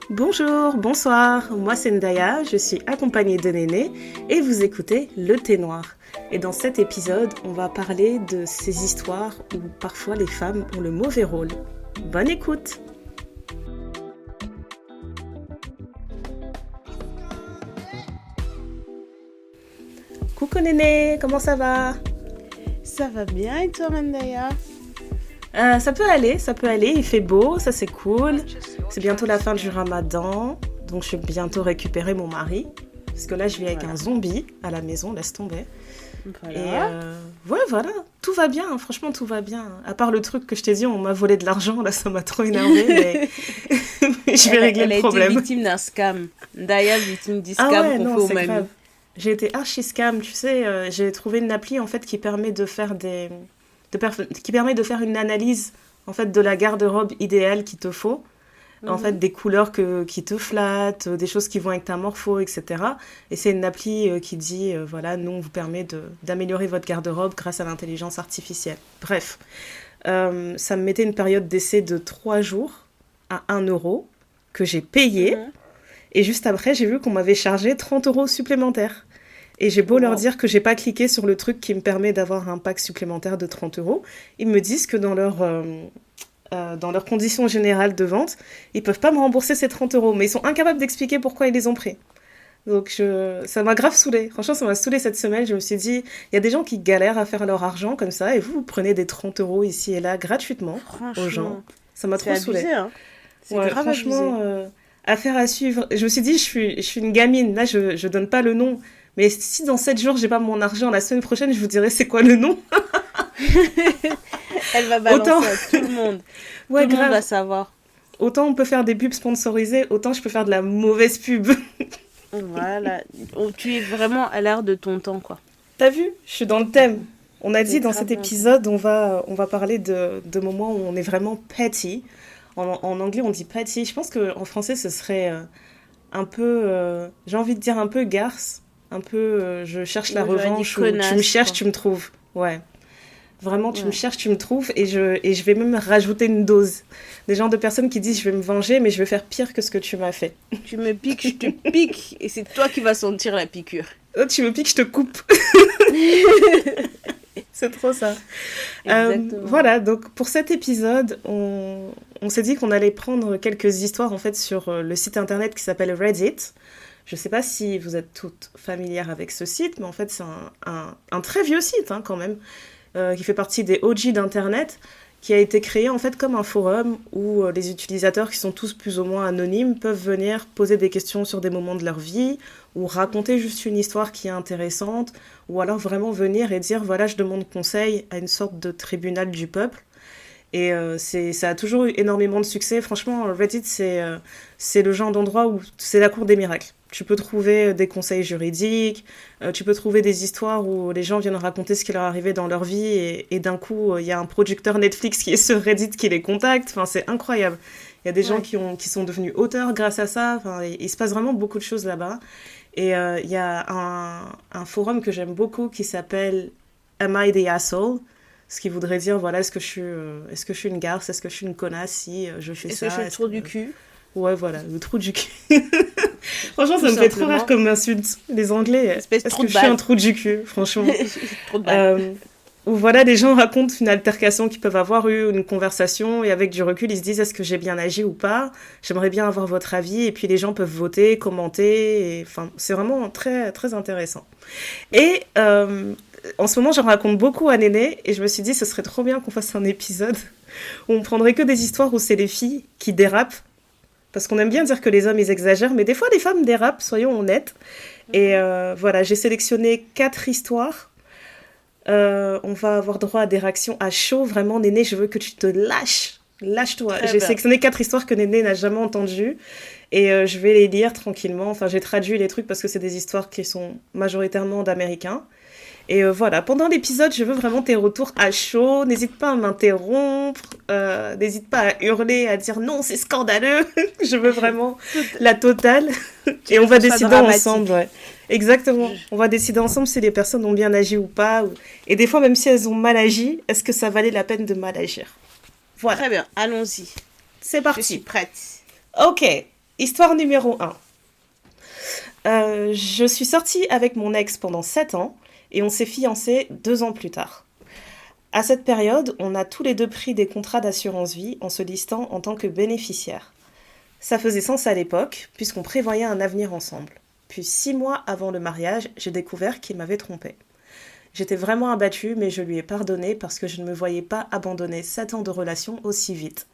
Bonjour, bonsoir, moi c'est Ndaya, je suis accompagnée de Néné et vous écoutez Le Thé Noir. Et dans cet épisode, on va parler de ces histoires où parfois les femmes ont le mauvais rôle. Bonne écoute! Coucou Néné, comment ça va? Ça va bien et toi, Ndaya? Ça peut aller, il fait beau, ça c'est cool. C'est bientôt la fin du Ramadan, donc je vais bientôt récupérer mon mari. Parce que là, je vis avec un zombie à la maison, laisse tomber. Voilà. Et voilà, tout va bien, franchement, tout va bien. À part le truc que je t'ai dit, on m'a volé de l'argent, là, ça m'a trop énervé, mais je vais régler le problème. Elle a été victime d'un scam. Ndaya, victime du scam qu'on non, fait aux c'est mamies. grave. J'ai été archi scam, tu sais, j'ai trouvé une appli, en fait, qui permet de faire qui permet de faire une analyse, en fait, de la garde-robe idéale qu'il te faut. En fait, des couleurs qui te flattent, des choses qui vont avec ta morpho, etc. Et c'est une appli qui dit, voilà, nous, on vous permet d'améliorer votre garde-robe grâce à l'intelligence artificielle. Bref, ça me mettait une période d'essai de 3 jours à 1 euro que j'ai payé. Et juste après, j'ai vu qu'on m'avait chargé 30 euros supplémentaires. Et j'ai beau leur dire que j'ai pas cliqué sur le truc qui me permet d'avoir un pack supplémentaire de 30 euros, ils me disent que dans leurs conditions générales de vente, ils peuvent pas me rembourser ces 30 euros. Mais ils sont incapables d'expliquer pourquoi ils les ont pris. Donc ça m'a grave saoulée. Franchement, ça m'a saoulée cette semaine. Je me suis dit, il y a des gens qui galèrent à faire leur argent comme ça, et vous prenez des 30 euros ici et là gratuitement aux gens. Ça m'a trop saoulée. Abusé, hein. C'est grave franchement, abusé. affaire à suivre. Je me suis dit, je suis une gamine. Là, je donne pas le nom. Mais si dans 7 jours, j'ai pas mon argent, la semaine prochaine, je vous dirai c'est quoi le nom. Elle va balancer à tout le monde. Tout le monde va savoir. Autant on peut faire des pubs sponsorisées, autant je peux faire de la mauvaise pub. Voilà. Tu es vraiment à l'ère de ton temps, quoi. T'as vu? Je suis dans le thème. On a dit dans cet bien. épisode, on va parler de moments où on est vraiment petty. En anglais, on dit petty. Je pense qu'en français, ce serait un peu, j'ai envie de dire un peu garce. Un peu, je cherche la revanche, ou tu me cherches, tu me trouves. Ouais. Vraiment, tu me cherches, tu me trouves, et je vais même rajouter une dose. Des genres de personnes qui disent, je vais me venger, mais je vais faire pire que ce que tu m'as fait. Tu me piques, je te pique, et c'est toi qui vas sentir la piqûre. Oh, tu me piques, je te coupe. C'est trop ça. Voilà, donc pour cet épisode, on s'est dit qu'on allait prendre quelques histoires en fait sur le site internet qui s'appelle Reddit. Je ne sais pas si vous êtes toutes familières avec ce site, mais en fait c'est un très vieux site quand même, qui fait partie des OG d'Internet, qui a été créé en fait comme un forum où les utilisateurs qui sont tous plus ou moins anonymes peuvent venir poser des questions sur des moments de leur vie, ou raconter juste une histoire qui est intéressante, ou alors vraiment venir et dire voilà, je demande conseil à une sorte de tribunal du peuple. Et ça a toujours eu énormément de succès. Franchement, Reddit, c'est le genre d'endroit où c'est la cour des miracles. Tu peux trouver des conseils juridiques, tu peux trouver des histoires où les gens viennent raconter ce qui leur est arrivé dans leur vie, et d'un coup, il y a un producteur Netflix qui est sur Reddit qui les contacte. Enfin, c'est incroyable. Il y a des gens qui sont devenus auteurs grâce à ça. Enfin, il se passe vraiment beaucoup de choses là-bas. Et il y a un forum que j'aime beaucoup qui s'appelle Am I the Asshole? Ce qui voudrait dire, voilà, est-ce que je suis une garce? Est-ce que je suis une connasse si je fais ça? Est-ce que je suis le trou du cul? Ouais, voilà, le trou du cul. Franchement, ça me fait trop rire comme insulte. Les Anglais, est-ce que je suis un trou du cul? Franchement. Trop de balles. Où voilà, les gens racontent une altercation qu'ils peuvent avoir eu, une conversation, et avec du recul, ils se disent, est-ce que j'ai bien agi ou pas? J'aimerais bien avoir votre avis, et puis les gens peuvent voter, commenter, et enfin, c'est vraiment très, très intéressant. Et en ce moment, j'en raconte beaucoup à Néné, et je me suis dit, ce serait trop bien qu'on fasse un épisode où on prendrait que des histoires où c'est les filles qui dérapent, parce qu'on aime bien dire que les hommes, ils exagèrent, mais des fois, les femmes dérapent, soyons honnêtes. Et voilà, j'ai sélectionné 4 histoires. On va avoir droit à des réactions à chaud. Vraiment, Néné, je veux que tu te lâches. Lâche-toi. J'ai sélectionné 4 histoires que Néné n'a jamais entendues. Et je vais les lire tranquillement. Enfin, j'ai traduit les trucs parce que c'est des histoires qui sont majoritairement d'Américains. Et voilà, pendant l'épisode, je veux vraiment tes retours à chaud. N'hésite pas à m'interrompre. N'hésite pas à hurler, à dire non, c'est scandaleux. Je veux vraiment la totale. Et on va décider ensemble. Ouais. Exactement. On va décider ensemble si les personnes ont bien agi ou pas. Et des fois, même si elles ont mal agi, est-ce que ça valait la peine de mal agir? Voilà. Très bien, allons-y. C'est parti. Je suis prête. Ok. Histoire numéro 1. Je suis sortie avec mon ex pendant 7 ans et on s'est fiancés 2 ans plus tard. À cette période, on a tous les deux pris des contrats d'assurance vie en se listant en tant que bénéficiaires. Ça faisait sens à l'époque, puisqu'on prévoyait un avenir ensemble. Puis 6 mois avant le mariage, j'ai découvert qu'il m'avait trompée. J'étais vraiment abattue, mais je lui ai pardonné parce que je ne me voyais pas abandonner 7 ans de relation aussi vite.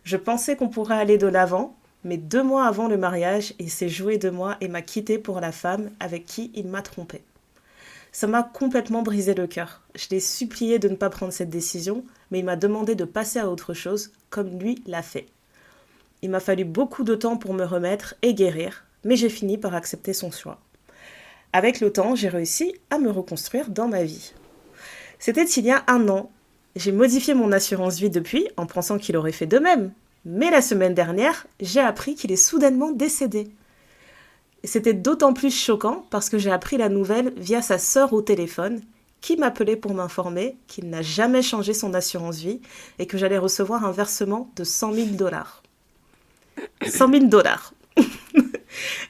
Je pensais qu'on pourrait aller de l'avant, mais 2 mois avant le mariage, il s'est joué de moi et m'a quittée pour la femme avec qui il m'a trompée. Ça m'a complètement brisé le cœur. Je l'ai supplié de ne pas prendre cette décision, mais il m'a demandé de passer à autre chose, comme lui l'a fait. Il m'a fallu beaucoup de temps pour me remettre et guérir, mais j'ai fini par accepter son choix. Avec le temps, j'ai réussi à me reconstruire dans ma vie. C'était il y a 1 an. J'ai modifié mon assurance vie depuis, en pensant qu'il aurait fait de même. Mais la semaine dernière, j'ai appris qu'il est soudainement décédé. Et c'était d'autant plus choquant parce que j'ai appris la nouvelle via sa sœur au téléphone, qui m'appelait pour m'informer qu'il n'a jamais changé son assurance vie et que j'allais recevoir un versement de $100 000. $100 000.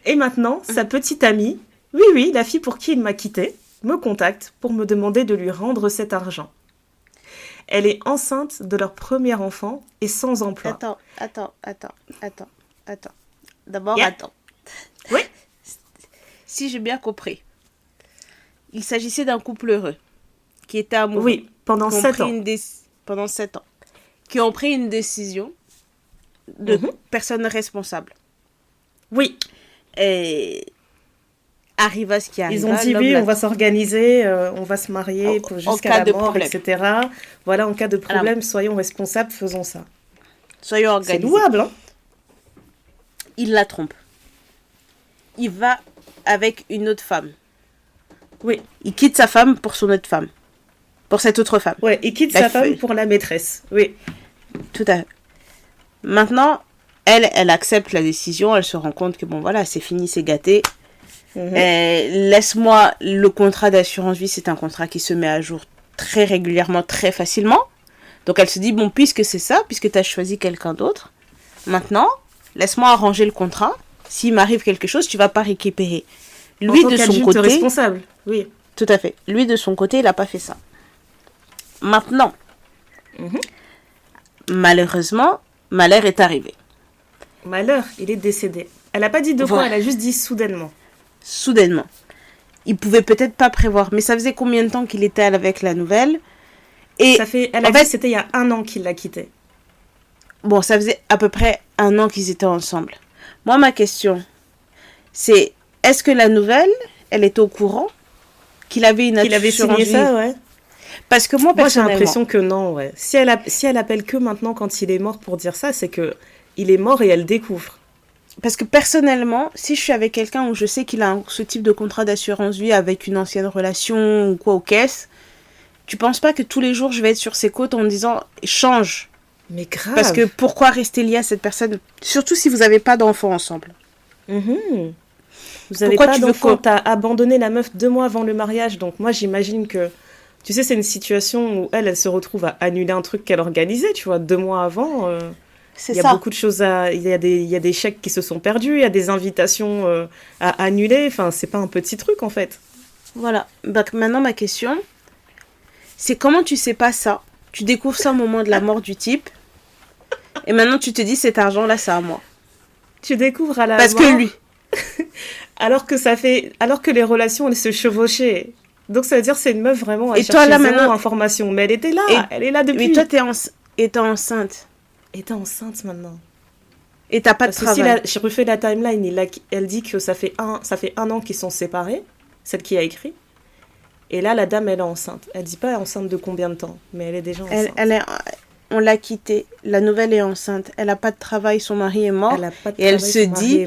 Et maintenant, sa petite amie, oui, la fille pour qui il m'a quitté, me contacte pour me demander de lui rendre cet argent. Elle est enceinte de leur premier enfant et sans emploi. Attends. D'abord, Yeah. attends. Oui. Si j'ai bien compris, il s'agissait d'un couple heureux qui était amoureux. Oui, pendant qui ont 7 pris ans. pendant 7 ans. Qui ont pris une décision de personnes responsables. Oui. Et arriva ce qui arriva. Ils ont dit oui, on va s'organiser, on va se marier jusqu'à la mort, problème. etc. Voilà, en cas de problème, soyons responsables, faisons ça. Soyons organisés. C'est louable, hein? Il la trompe. Il va avec une autre femme. Oui. Il quitte sa femme pour son autre femme. Pour cette autre femme. Ouais, il quitte sa femme pour la maîtresse. Oui. Tout à fait. Maintenant, elle accepte la décision. Elle se rend compte que bon, voilà, c'est fini, c'est gâté. Laisse-moi le contrat d'assurance vie. C'est un contrat qui se met à jour très régulièrement, très facilement. Donc elle se dit, bon, puisque c'est ça, puisque tu as choisi quelqu'un d'autre, maintenant, laisse-moi arranger le contrat. S'il m'arrive quelque chose, tu vas pas récupérer. Lui, de son côté, responsable. Oui. Tout à fait. Lui, de son côté, il n'a pas fait ça. Maintenant, malheureusement, malheur est arrivé. Malheur, il est décédé. Elle n'a pas dit de quoi, elle a juste dit soudainement. Soudainement. Il pouvait peut-être pas prévoir, mais ça faisait combien de temps qu'il était avec la nouvelle? Et elle a dit que c'était il y a 1 an qu'il l'a quitté. Bon, ça faisait à peu près 1 an qu'ils étaient ensemble. Moi, ma question, c'est est-ce que la nouvelle, elle était au courant qu'il avait une assurance vie? Qu'il avait signé ça, ouais. Parce que moi, j'ai l'impression que non, ouais. Si elle appelle que maintenant quand il est mort pour dire ça, c'est que il est mort et elle découvre. Parce que personnellement, si je suis avec quelqu'un où je sais qu'il a ce type de contrat d'assurance vie avec une ancienne relation ou quoi aux caisses, tu penses pas que tous les jours je vais être sur ses côtes en me disant change? Mais grave. Parce que pourquoi rester lié à cette personne? Surtout si vous n'avez pas d'enfant ensemble. Vous n'avez pas d'enfant, t'as abandonné la meuf 2 mois avant le mariage, donc moi j'imagine que, tu sais, c'est une situation où elle se retrouve à annuler un truc qu'elle organisait, tu vois, 2 mois avant. Il y a beaucoup de choses il y a des chèques qui se sont perdus, il y a des invitations à annuler, enfin c'est pas un petit truc en fait. Voilà, donc maintenant ma question, c'est comment tu sais pas ça? Tu découvres ça au moment de la mort du type, et maintenant tu te dis cet argent là c'est à moi. Tu découvres à la Parce mort, que lui. alors que les relations elles se chevauchaient. Donc ça veut dire que c'est une meuf vraiment, elle et toi cherchait là zéro maintenant information, mais elle était là, elle est là depuis. Mais toi t'es enceinte. Et t'es enceinte maintenant. Et t'as pas de travail. J'ai refait la timeline, elle dit que ça fait 1 an qu'ils sont séparés, celle qui a écrit. Et là, la dame, elle est enceinte. Elle dit pas enceinte de combien de temps, mais elle est déjà enceinte. On l'a quittée. La nouvelle est enceinte. Elle a pas de travail, son mari est mort. Elle a pas de et travail, elle se dit,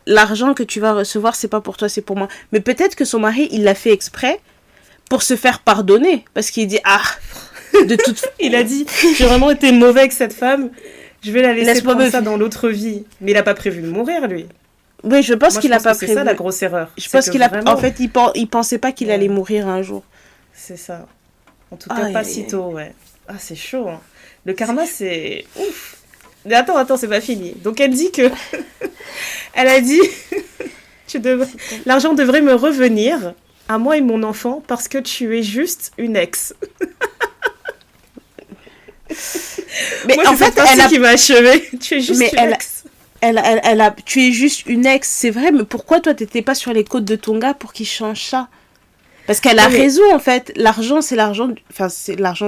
l'argent que tu vas recevoir, c'est pas pour toi, c'est pour moi. Mais peut-être que son mari, il l'a fait exprès pour se faire pardonner. Parce qu'il dit, il a dit, j'ai vraiment été mauvais avec cette femme, je vais la laisser prendre ça dans l'autre vie. Mais il a pas prévu de mourir, lui. Oui, je pense qu'il a pas prévu. C'est ça la grosse erreur. Je pense qu'il a. En fait, il pensait pas qu'il allait mourir un jour. C'est ça. En tout cas, pas si tôt, ouais. Ah, c'est chaud, hein. Le karma, c'est ouf. Mais attends, c'est pas fini. Donc elle dit que Elle a dit, l'argent devrait me revenir à moi et mon enfant parce que tu es juste une ex. Mais moi, en fait, elle a... qui m'a achevé. Tu es juste une ex. Tu es juste une ex, c'est vrai, mais pourquoi toi t'étais pas sur les côtes de ton gars pour qu'il change ça? Parce qu'elle a raison, en fait. L'argent, c'est l'argent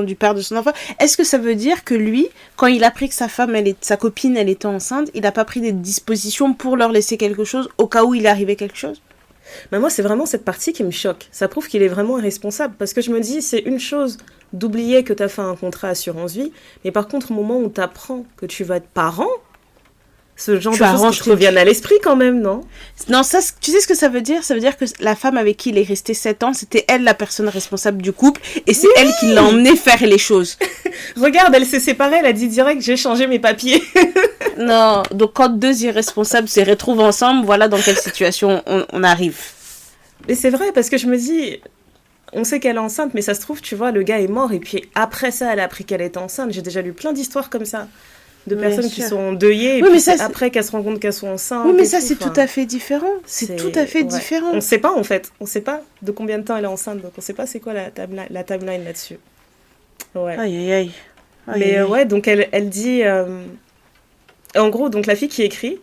du père de son enfant. Est-ce que ça veut dire que lui, quand il a appris que sa copine, elle était enceinte, il n'a pas pris des dispositions pour leur laisser quelque chose au cas où il arrivait quelque chose? Mais moi, c'est vraiment cette partie qui me choque. Ça prouve qu'il est vraiment irresponsable. Parce que je me dis, c'est une chose d'oublier que tu as fait un contrat assurance vie, mais par contre, au moment où tu apprends que tu vas être parent, ce genre de choses qui te reviennent à l'esprit quand même, non? Non, ça, tu sais ce que ça veut dire? Ça veut dire que la femme avec qui il est resté 7 ans, c'était elle la personne responsable du couple, et c'est elle qui l'a emmené faire les choses. Regarde, elle s'est séparée, elle a dit direct, j'ai changé mes papiers. Non, donc quand deux irresponsables se retrouvent ensemble, voilà dans quelle situation on arrive. Mais c'est vrai, parce que je me dis, on sait qu'elle est enceinte, mais ça se trouve, tu vois, le gars est mort, et puis après ça, elle a appris qu'elle était enceinte. J'ai déjà lu plein d'histoires comme ça. De personnes qui sont endeuillées et puis c'est après qu'elles se rendent compte qu'elles sont enceintes. Oui, mais ça, c'est tout à fait différent. C'est tout à fait différent. On ne sait pas, en fait. On ne sait pas de combien de temps elle est enceinte. Donc, on ne sait pas c'est quoi la timeline là-dessus. Ouais. Aïe, aïe, aïe. Mais ouais, donc elle dit... En gros, donc la fille qui écrit,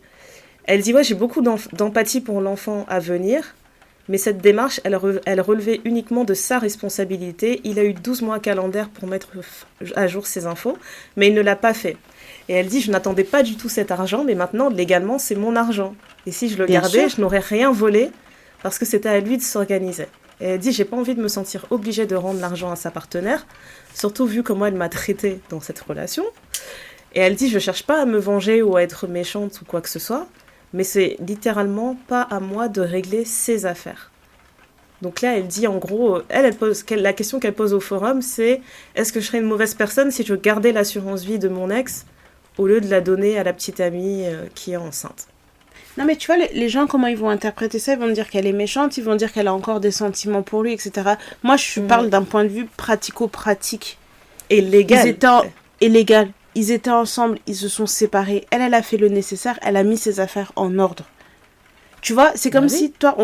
elle dit, ouais, j'ai beaucoup d'empathie pour l'enfant à venir, mais cette démarche, elle relevait uniquement de sa responsabilité. Il a eu 12 mois calendaires pour mettre à jour ses infos, mais il ne l'a pas fait. Et elle dit, je n'attendais pas du tout cet argent, mais maintenant, légalement, c'est mon argent. Et si je le gardais, je n'aurais rien volé parce que c'était à lui de s'organiser. Et elle dit, j'ai pas envie de me sentir obligée de rendre l'argent à sa partenaire, surtout vu comment elle m'a traitée dans cette relation. Et elle dit, je cherche pas à me venger ou à être méchante ou quoi que ce soit, mais c'est littéralement pas à moi de régler ses affaires. Donc là, elle dit en gros, la question qu'elle pose au forum, c'est est-ce que je serais une mauvaise personne si je gardais l'assurance vie de mon ex au lieu de la donner à la petite amie qui est enceinte? Non, mais tu vois, les gens, comment ils vont interpréter ça? Ils vont dire qu'elle est méchante, ils vont dire qu'elle a encore des sentiments pour lui, etc. Moi, je parle d'un point de vue pratico-pratique. Et légal. Légal. Ils étaient ensemble, ils se sont séparés. Elle a fait le nécessaire, elle a mis ses affaires en ordre. Tu vois, c'est comme si toi,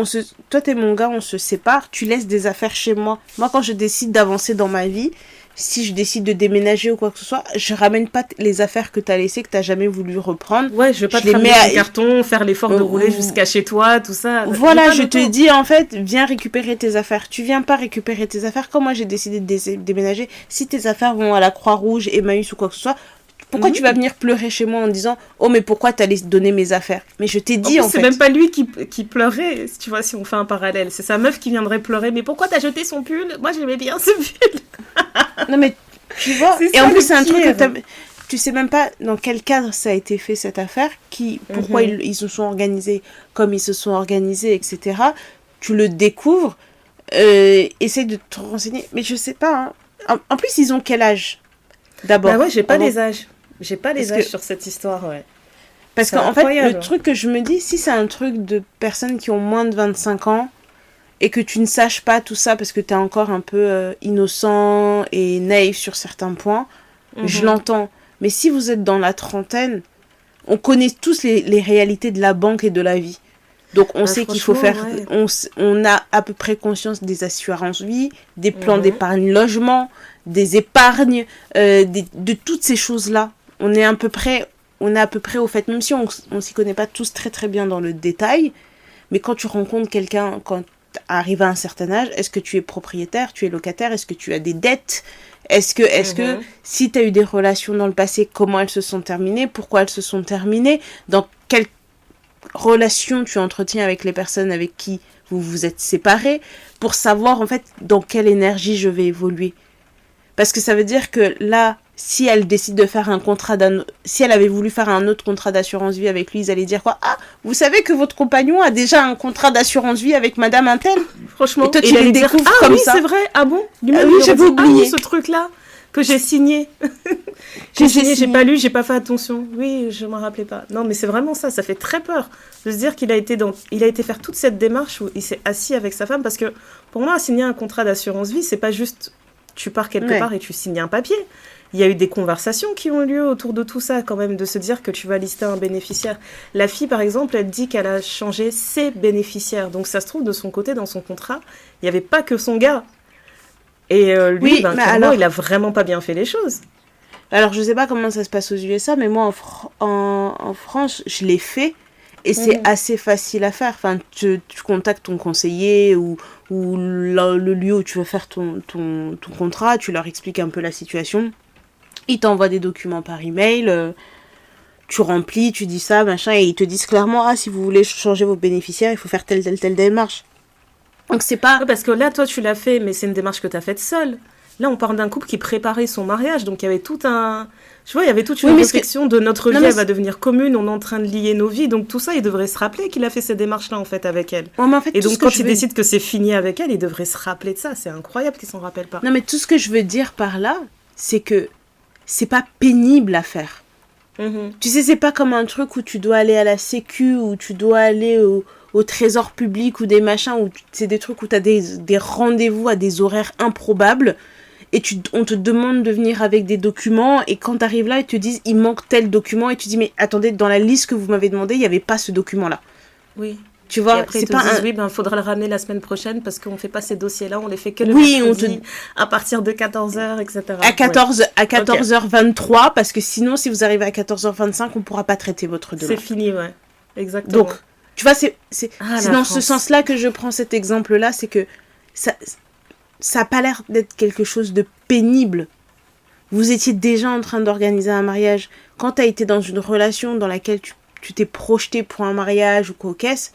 t'es mon gars, on se sépare, tu laisses des affaires chez moi. Moi, quand je décide d'avancer dans ma vie, si je décide de déménager ou quoi que ce soit, je ramène pas les affaires que t'as laissées, que t'as jamais voulu reprendre. Ouais, je vais pas te ramener un carton, faire l'effort de rouler jusqu'à chez toi, tout ça. Voilà, je te dis, en fait, viens récupérer tes affaires. Tu viens pas récupérer tes affaires. Quand moi j'ai décidé de déménager, si tes affaires vont à la Croix-Rouge, Emmaüs ou quoi que ce soit, pourquoi tu vas venir pleurer chez moi en disant « Oh, mais pourquoi t'allais donner mes affaires ?» Mais je t'ai dit, en fait... C'est même pas lui qui pleurait, tu vois, si on fait un parallèle. C'est sa meuf qui viendrait pleurer. « Mais pourquoi t'as jeté son pull? Moi, j'aimais bien ce pull. » Non, mais tu vois... Et en plus, c'est un truc que tu sais même pas dans quel cadre ça a été fait, cette affaire, pourquoi ils se sont organisés comme ils se sont organisés, etc. Tu le découvres, essaye de te renseigner. Mais je sais pas, hein. En plus, ils ont quel âge? D'abord. Bah ouais, j'ai pas les âges. J'ai pas les âges sur cette histoire, ouais. Parce qu'en fait, le truc que je me dis, si c'est un truc de personnes qui ont moins de 25 ans et que tu ne saches pas tout ça parce que t'es encore un peu innocent et naïf sur certains points, je l'entends. Mais si vous êtes dans la trentaine, on connaît tous les réalités de la banque et de la vie. Donc on sait qu'il faut faire... Ouais. On a à peu près conscience des assurances vie, des plans d'épargne logement, des épargnes, de toutes ces choses-là. On est à peu près au fait, même si on s'y connaît pas tous très très bien dans le détail, mais quand tu rencontres quelqu'un, quand tu arrives à un certain âge, est-ce que tu es propriétaire, tu es locataire, est-ce que tu as des dettes, est-ce que si tu as eu des relations dans le passé, comment elles se sont terminées, pourquoi elles se sont terminées, dans quelle relation tu entretiens avec les personnes avec qui vous vous êtes séparés, pour savoir en fait dans quelle énergie je vais évoluer. Parce que ça veut dire que là, si elle décide de faire si elle avait voulu faire un autre contrat d'assurance vie avec lui, ils allaient dire quoi? Ah, vous savez que votre compagnon a déjà un contrat d'assurance vie avec madame Intel? Franchement, et toi tu le découvres comme ça. Ah oui, c'est vrai, ah bon? Oui, j'avais oublié ce truc-là que j'ai signé. J'ai pas lu, j'ai pas fait attention. Oui, je m'en rappelais pas. Non, mais c'est vraiment ça fait très peur de se dire qu'il a été faire toute cette démarche où il s'est assis avec sa femme, parce que pour moi, signer un contrat d'assurance vie, c'est pas juste tu pars quelque part et tu signes un papier. il y a eu des conversations qui ont eu lieu autour de tout ça, quand même, de se dire que tu vas lister un bénéficiaire. La fille, par exemple, elle dit qu'elle a changé ses bénéficiaires. Donc, ça se trouve, de son côté, dans son contrat, il n'y avait pas que son gars. Et lui, Oui, mais clairement, alors, il a vraiment pas bien fait les choses. je sais pas comment ça se passe aux USA, mais moi, en France, je l'ai fait. Et c'est Mhm. assez facile à faire. Enfin, tu contactes ton conseiller ou le lieu où tu veux faire ton contrat, tu leur expliques un peu la situation. Ils t'envoient des documents par email, tu remplis, tu dis ça, machin, et ils te disent clairement, ah, si vous voulez changer vos bénéficiaires, il faut faire telle démarche. Donc c'est pas... Ouais, parce que là, toi, tu l'as fait, mais c'est une démarche que tu as faite seule. Là, on parle d'un couple qui préparait son mariage, donc il y avait tout un... Tu vois, il y avait toute une Oui, mais réflexion de notre non, vie, mais elle va devenir commune, on est en train de lier nos vies, donc tout ça, il devrait se rappeler qu'il a fait ces démarches-là, en fait, avec elle. ouais, mais en fait, Et tout ce donc, que quand je il veux... décide que c'est fini avec elle, il devrait se rappeler de ça. C'est incroyable qu'il s'en rappelle pas. Non, mais tout ce que je veux dire par là, c'est que c'est pas pénible à faire. Mhm. Tu sais, c'est pas comme un truc où tu dois aller à la sécu, où tu dois aller au trésor public ou des machins, où c'est des trucs où tu as des rendez-vous à des horaires improbables et on te demande de venir avec des documents et quand tu arrives là, ils te disent il manque tel document et tu dis mais attendez, dans la liste que vous m'avez demandé, il n'y avait pas ce document-là. Oui. Tu Et vois, après, ils c'est te pas disent, un... oui, ben, faudra le ramener la semaine prochaine parce qu'on fait pas ces dossiers-là, on les fait que le Oui, on te... mercredi, à partir de 14h, etc. À Ouais. 14h23, parce que sinon, si vous arrivez à 14h25, on pourra pas traiter votre C'est demande. fini, ouais. Exactement. Donc, tu vois, c'est Ah, c'est la dans ce France. sens-là que je prends cet exemple-là, c'est que ça ça a pas l'air d'être quelque chose de pénible. Vous étiez déjà en train d'organiser un mariage. Quand tu as été dans une relation dans laquelle tu t'es projeté pour un mariage ou quoi qu'est-ce,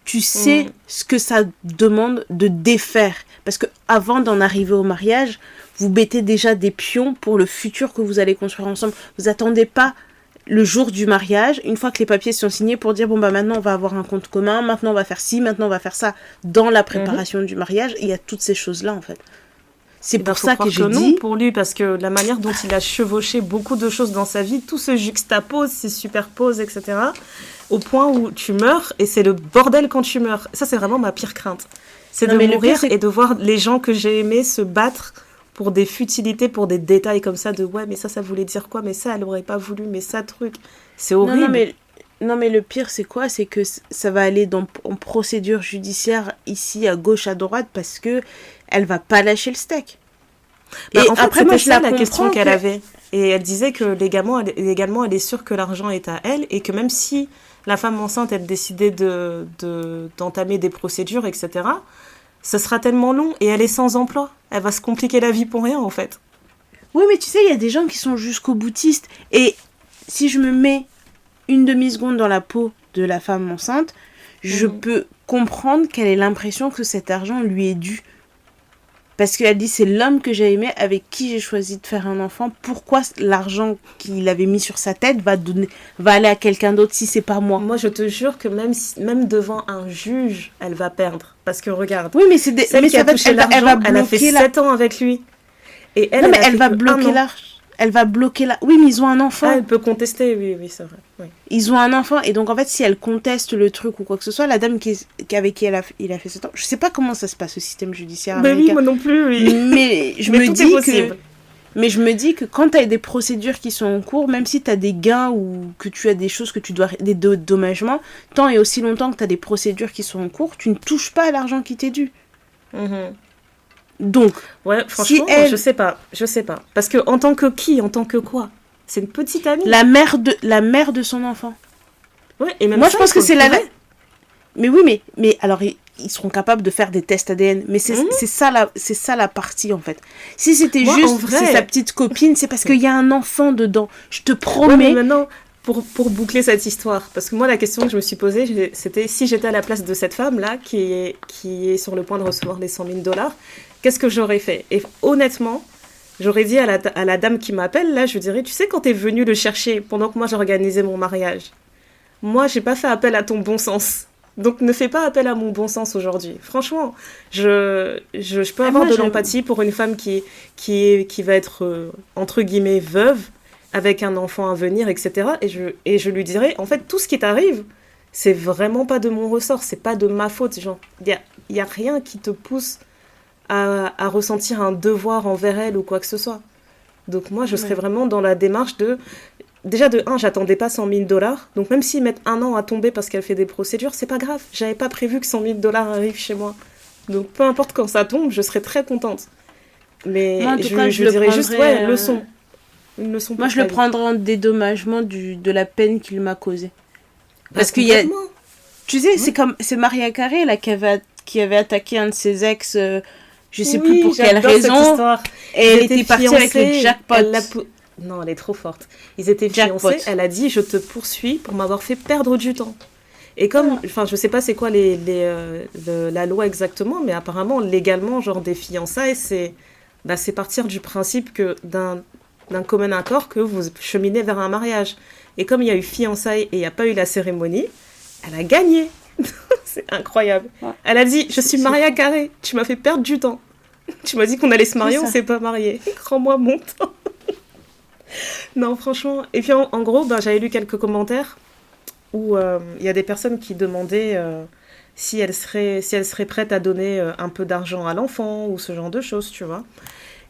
tu sais Mhm. ce que ça demande de défaire. Parce que avant d'en arriver au mariage, vous mettez déjà des pions pour le futur que vous allez construire ensemble. Vous attendez pas le jour du mariage, une fois que les papiers sont signés, pour dire bon bah maintenant on va avoir un compte commun, maintenant on va faire ci, maintenant on va faire ça. Dans la Mhm. préparation du mariage, il y a toutes ces choses-là en fait. C'est Eh ben, pour faut ça que croire que j'ai non dit, pour lui, parce que la manière dont il a chevauché beaucoup de choses dans sa vie, tout se juxtapose, se superpose, etc. Au point où tu meurs, et c'est le bordel quand tu meurs. Ça, c'est vraiment ma pire crainte. C'est non de mais le pire mourir c'est et de voir les gens que j'ai aimés se battre pour des futilités, pour des détails comme ça, de ouais, mais ça voulait dire quoi, mais ça, elle aurait pas voulu, mais ça, truc. C'est non, horrible. non, mais le pire, c'est quoi? C'est que ça va aller en procédure judiciaire ici, à gauche, à droite, parce que elle va pas lâcher le steak. Bah, Et en fait, après, moi, c'était je ça la la question comprends qu'elle que... avait. Et elle disait que légalement, elle est sûre que l'argent est à elle et que même si la femme enceinte, elle décidait d'entamer des procédures, etc., ce sera tellement long et elle est sans emploi. Elle va se compliquer la vie pour rien, en fait. Oui, mais tu sais, il y a des gens qui sont jusqu'au boutistes. Et si je me mets une demi-seconde dans la peau de la femme enceinte, je Mhm. peux comprendre qu'elle ait l'impression que cet argent lui est dû. Parce qu'elle dit, c'est l'homme que j'ai aimé, avec qui j'ai choisi de faire un enfant. Pourquoi l'argent qu'il avait mis sur sa tête va aller à quelqu'un d'autre si c'est pas moi? Moi, je te jure que même devant un juge, elle va perdre. Parce que regarde, Oui, mais, celle mais qui a touché elle va l'argent, elle a fait bloquer 7 ans avec lui. Et Non, mais elle a elle fait va que un bloquer an. l'argent. Elle va bloquer la... Oui, mais ils ont un Ah, enfant. elle peut contester, oui, oui, c'est vrai. Oui. Ils ont un enfant. Et donc, en fait, si elle conteste le truc ou quoi que ce soit, la dame avec qui il a fait ce temps... Je sais pas comment ça se passe au système judiciaire Ben oui, américain. moi non plus, oui. Mais Mais tout est possible. Mais je me dis que quand tu as des procédures qui sont en cours, même si tu as des gains ou que tu as des choses que tu dois... des dommagements, tant et aussi longtemps que tu as des procédures qui sont en cours, tu ne touches pas à l'argent qui t'est dû. Mhm. Donc, Ouais, franchement, elle... je sais pas. Parce que en tant que qui, en tant que quoi? C'est une petite amie. la mère de son enfant. Ouais, et même Moi, ça, je pense il faut que c'est le la... prouver. Mais oui, mais alors ils seront capables de faire des tests ADN. Mais c'est Mhm. c'est ça la partie en fait. Si c'était Moi, en juste vrai- c'est sa petite copine, c'est parce qu'il y a un enfant dedans. Je te Ouais, mais promets. maintenant, pour boucler cette histoire, parce que moi, la question que je me suis posée, c'était si j'étais à la place de cette femme-là, qui est sur le point de recevoir les 100 000 $, qu'est-ce que j'aurais fait? Et honnêtement, j'aurais dit à la dame qui m'appelle, là, je lui dirais, tu sais, quand t'es venue le chercher pendant que moi j'organisais mon mariage, moi, j'ai pas fait appel à ton bon sens. Donc, ne fais pas appel à mon bon sens aujourd'hui. Franchement, je peux avoir moi, de j'aime. l'empathie pour une femme qui va être, entre guillemets, veuve, avec un enfant à venir, etc. Et je lui dirais, en fait, tout ce qui t'arrive, c'est vraiment pas de mon ressort, c'est pas de ma faute. Genre, y a rien qui te pousse à ressentir un devoir envers elle ou quoi que ce soit. Donc moi, je serais vraiment dans la démarche de... Déjà, de 1, j'attendais pas 100 000 dollars. Donc même s'ils mettent 1 an à tomber parce qu'elle fait des procédures, c'est pas grave. J'avais pas prévu que 100 000 dollars arrivent chez moi. Donc peu importe quand ça tombe, je serais très contente. Mais moi, je dirais juste, leçon. Une leçon moi, je le prendrais en dédommagement de la peine qu'il m'a causée. Parce qu'il y a... Tu sais, c'est Mariah Carey là, qui avait attaqué un de ses ex, je sais plus pour quelle raison. Et elle était partie avec le jackpot. Non, elle est trop forte. Ils étaient fiancés, elle a dit « Je te poursuis pour m'avoir fait perdre du temps ». Et comme, enfin, je sais pas c'est quoi la loi exactement, mais apparemment, légalement, genre des fiançailles, c'est partir du principe que d'un commun accord que vous cheminez vers un mariage. Et comme il y a eu fiançailles et il n'y a pas eu la cérémonie, elle a gagné. C'est incroyable. Ouais. Elle a dit, je suis Mariah Carey, tu m'as fait perdre du temps. Tu m'as dit qu'on allait se marier, on s'est pas marié. Rends-moi mon temps. Non, franchement. Et puis en gros, j'avais lu quelques commentaires où il y a des personnes qui demandaient si elle serait prête à donner un peu d'argent à l'enfant ou ce genre de choses, tu vois.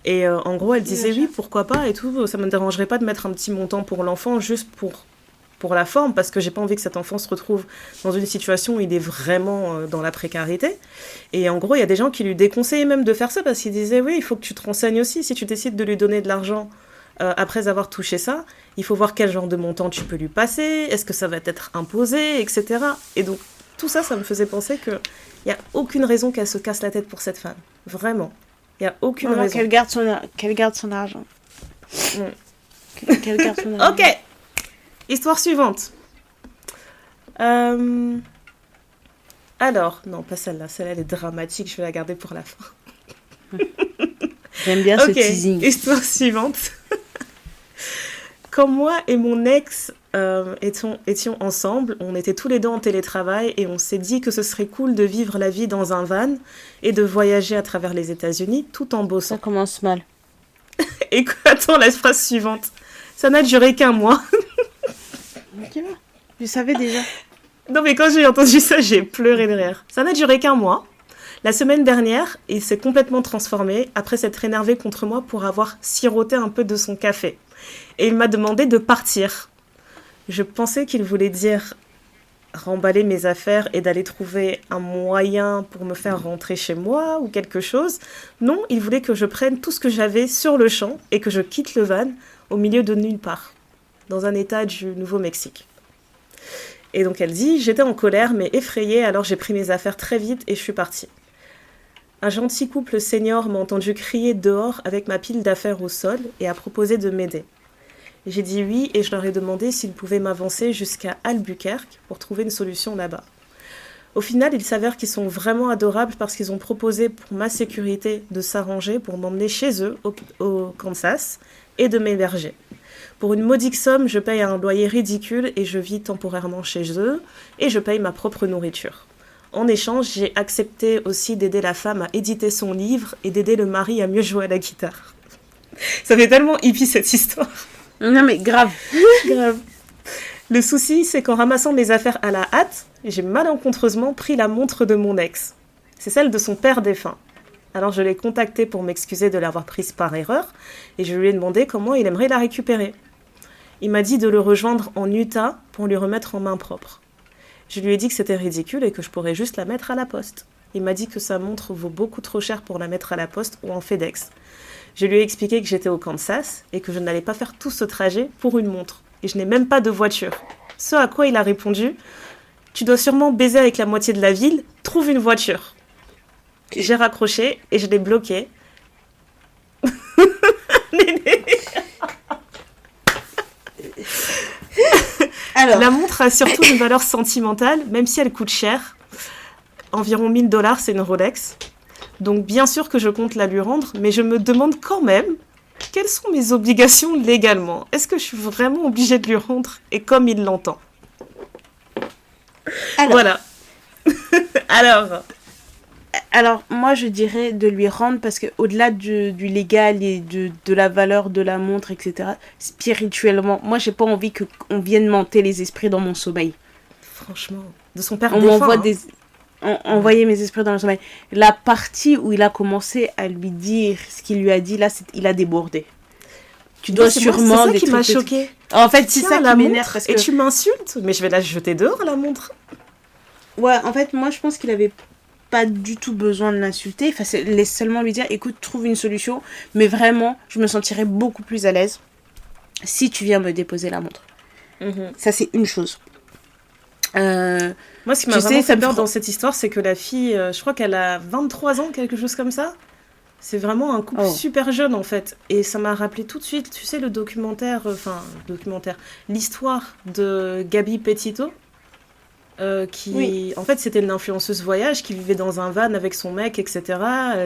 Et en gros, elle disait oui, pourquoi pas et tout. Ça me dérangerait pas de mettre un petit montant pour l'enfant juste pour la forme, parce que j'ai pas envie que cet enfant se retrouve dans une situation où il est vraiment dans la précarité. Et en gros, il y a des gens qui lui déconseillaient même de faire ça, parce qu'ils disaient, oui, il faut que tu te renseignes aussi. Si tu décides de lui donner de l'argent après avoir touché ça, il faut voir quel genre de montant tu peux lui passer, est-ce que ça va être imposé, etc. Et donc, tout ça, ça me faisait penser qu'il n'y a aucune raison qu'elle se casse la tête pour cette femme. Vraiment. Il n'y a aucune raison. Qu'elle garde son argent. Qu'elle garde son argent. Ok. Histoire suivante. Alors, non, pas celle-là. Celle-là, elle est dramatique. Je vais la garder pour la fin. J'aime bien ce teasing. Histoire suivante. Quand moi et mon ex étions ensemble, on était tous les deux en télétravail et on s'est dit que ce serait cool de vivre la vie dans un van et de voyager à travers les États-Unis tout en bossant. Ça commence mal. Et attends la phrase suivante. Ça n'a duré qu'un mois. Je savais déjà. Non, mais quand j'ai entendu ça, j'ai pleuré de rire. Ça n'a duré qu'un mois. La semaine dernière, il s'est complètement transformé après s'être énervé contre moi pour avoir siroté un peu de son café. Et il m'a demandé de partir. Je pensais qu'il voulait dire remballer mes affaires et d'aller trouver un moyen pour me faire rentrer chez moi ou quelque chose. Non, il voulait que je prenne tout ce que j'avais sur le champ et que je quitte le van au milieu de nulle part, dans un état du Nouveau-Mexique. Et donc elle dit, j'étais en colère mais effrayée, alors j'ai pris mes affaires très vite et je suis partie. Un gentil couple senior m'a entendu crier dehors avec ma pile d'affaires au sol et a proposé de m'aider. J'ai dit oui et je leur ai demandé s'ils pouvaient m'avancer jusqu'à Albuquerque pour trouver une solution là-bas. Au final, il s'avère qu'ils sont vraiment adorables parce qu'ils ont proposé pour ma sécurité de s'arranger pour m'emmener chez eux au Kansas et de m'héberger. Pour une modique somme, je paye un loyer ridicule et je vis temporairement chez eux et je paye ma propre nourriture. En échange, j'ai accepté aussi d'aider la femme à éditer son livre et d'aider le mari à mieux jouer à la guitare. Ça fait tellement hippie cette histoire. Non mais grave. Grave. Le souci, c'est qu'en ramassant mes affaires à la hâte, j'ai malencontreusement pris la montre de mon ex. C'est celle de son père défunt. Alors je l'ai contacté pour m'excuser de l'avoir prise par erreur et je lui ai demandé comment il aimerait la récupérer. Il m'a dit de le rejoindre en Utah pour lui remettre en main propre. Je lui ai dit que c'était ridicule et que je pourrais juste la mettre à la poste. Il m'a dit que sa montre vaut beaucoup trop cher pour la mettre à la poste ou en FedEx. Je lui ai expliqué que j'étais au Kansas et que je n'allais pas faire tout ce trajet pour une montre. Et je n'ai même pas de voiture. Ce à quoi il a répondu « Tu dois sûrement baiser avec la moitié de la ville, trouve une voiture. » J'ai raccroché et je l'ai bloqué. Alors. La montre a surtout une valeur sentimentale, même si elle coûte cher. Environ $1000, c'est une Rolex. Donc bien sûr que je compte la lui rendre, mais je me demande quand même quelles sont mes obligations légalement. Est-ce que je suis vraiment obligée de lui rendre et comme il l'entend? Voilà. Alors, moi, je dirais de lui rendre parce qu'au-delà du légal et de la valeur de la montre, etc., spirituellement, moi, j'ai pas envie qu'on vienne m'hanter les esprits dans mon sommeil. Franchement, de son père on défunt. M'envoie envoyer mes esprits dans le sommeil. La partie où il a commencé à lui dire ce qu'il lui a dit, là, il a débordé. Tu dois sûrement c'est ça des qui m'a trucs. choquée. En fait, c'est Tiens, ça la qui m'énerve montre parce et que tu m'insultes, mais je vais la jeter dehors la montre. ouais, en fait, moi je pense qu'il avait pas du tout besoin de l'insulter. Enfin, laisse seulement lui dire, écoute, trouve une solution. Mais vraiment, je me sentirais beaucoup plus à l'aise si tu viens me déposer la montre. Ça, c'est une chose. Moi, ce qui m'a vraiment fait peur dans cette histoire, c'est que la fille, je crois qu'elle a 23 ans, quelque chose comme ça. C'est vraiment un couple super jeune, en fait. Et ça m'a rappelé tout de suite, tu sais, l'histoire de Gabi Petito, qui, en fait, c'était une influenceuse voyage qui vivait dans un van avec son mec, etc.